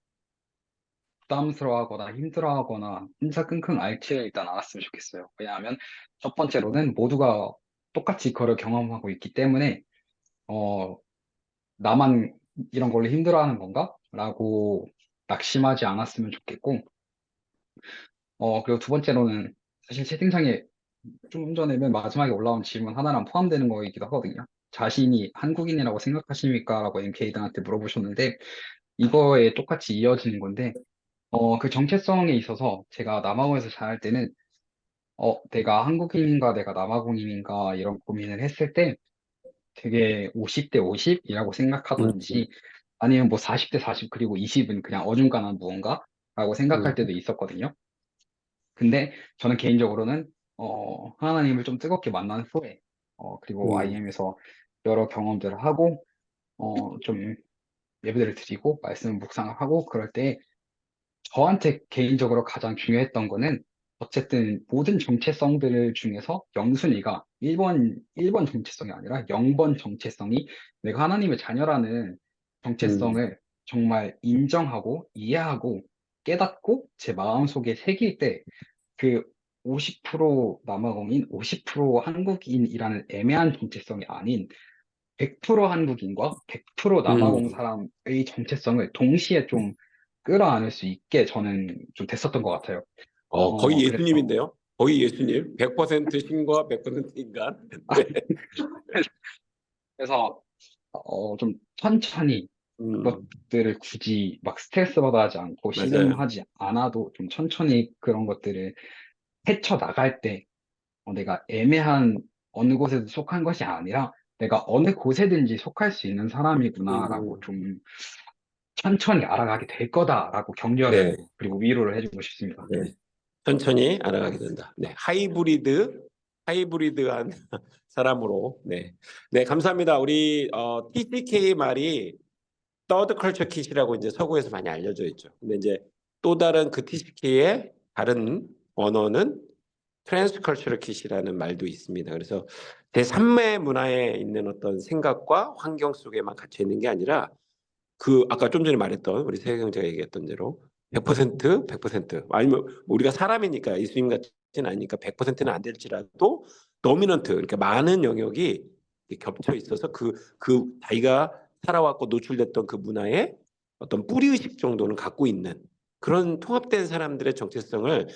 부담스러워하거나 힘들어하거나 혼자 끙끙 앓지를 일단 않았으면 좋겠어요. 왜냐하면 첫 번째로는 모두가 똑같이 그거를 경험하고 있기 때문에 어, 나만 이런 걸로 힘들어하는 건가? 라고 낙심하지 않았으면 좋겠고 그리고 두 번째로는 사실 채팅창에 좀 전에 맨 마지막에 올라온 질문 하나랑 포함되는 거이기도 하거든요. 자신이 한국인이라고 생각하십니까? 라고 MK들한테 물어보셨는데 이거에 똑같이 이어지는 건데 그 정체성에 있어서 제가 남아공에서 잘할 때는 내가 한국인인가 내가 남아공인인가 이런 고민을 했을 때 되게 50대 50이라고 생각하던지 아니면 뭐 40대 40 그리고 20은 그냥 어중간한 무언가라고 생각할 때도 있었거든요. 근데 저는 개인적으로는 하나님을 좀 뜨겁게 만난 후에 그리고 IM에서 여러 경험들을 하고 좀 예배를 드리고 말씀을 묵상을 하고 그럴 때 저한테 개인적으로 가장 중요했던 거는 어쨌든 모든 정체성들 중에서 영순위가 1번 정체성이 아니라 0번 정체성이 내가 하나님의 자녀라는 정체성을 정말 인정하고 이해하고 깨닫고 제 마음속에 새길 때 그 50% 남아공인, 50% 한국인이라는 애매한 정체성이 아닌 100% 한국인과 100% 남아공 사람의 정체성을 동시에 좀 끌어안을 수 있게 저는 좀 됐었던 것 같아요. 거의 그래서, 예수님인데요. 거의 예수님. 100% 신과 100% 인간. 네. 그래서 좀 천천히 그것들을 굳이 막 스트레스 받아하지 않고 맞아요. 씨름하지 않아도 좀 천천히 그런 것들을 헤쳐나갈 때 내가 애매한 어느 곳에도 속한 것이 아니라 내가 어느 곳에든지 속할 수 있는 사람이구나라고 좀 천천히 알아가게 될 거다라고 격려를 네. 그리고 위로를 해주고 싶습니다. 네. 천천히 알아가게 된다. 네. 하이브리드한 사람으로. 네. 네, 감사합니다. 우리 TCK 말이 서드 컬처 킷이라고 이제 서구에서 많이 알려져 있죠. 근데 이제 또 다른 그 TCK의 다른 언어는 트랜스컬처럴 킷이라는 말도 있습니다. 그래서 제3의 문화에 있는 어떤 생각과 환경 속에만 갇혀 있는 게 아니라 그 아까 좀 전에 말했던 우리 세경제가 얘기했던 대로 100% 아니면 우리가 사람이니까 예수님 같지는 않으니까 100%는 안 될지라도 도미넌트 그러니까 많은 영역이 겹쳐 있어서 그 자기가 살아왔고 노출됐던 그 문화의 어떤 뿌리의식 정도는 갖고 있는 그런 통합된 사람들의 정체성을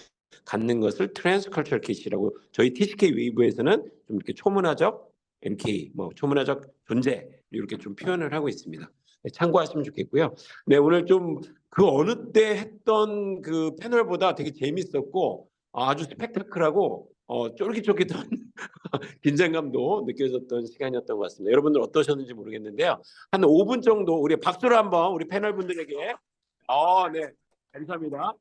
갖는 것을 트랜스컬처럴 킷이라고 저희 TCK 웨이브에서는 좀 이렇게 초문화적 MK 뭐 초문화적 존재 이렇게 좀 표현을 하고 있습니다. 네, 참고하시면 좋겠고요. 네, 오늘 좀 그 어느 때 했던 그 패널보다 되게 재밌었고 아주 스펙타클하고 쫄깃쫄깃한 긴장감도 느껴졌던 시간이었던 것 같습니다. 여러분들 어떠셨는지 모르겠는데요. 한 5분 정도 우리 박수를 한번 우리 패널분들에게 네, 감사합니다.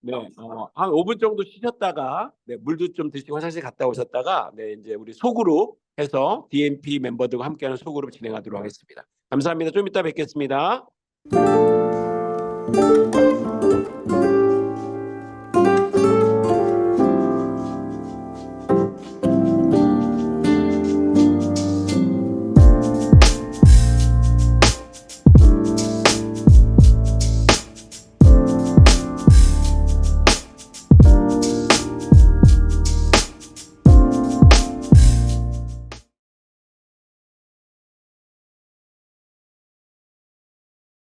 네, 한 5분 정도 쉬셨다가 네, 물도 좀 드시고 화장실 갔다 오셨다가 네, 이제 우리 소그룹 해서 DMP 멤버들과 함께하는 소그룹 진행하도록 하겠습니다. 감사합니다. 좀 이따 뵙겠습니다.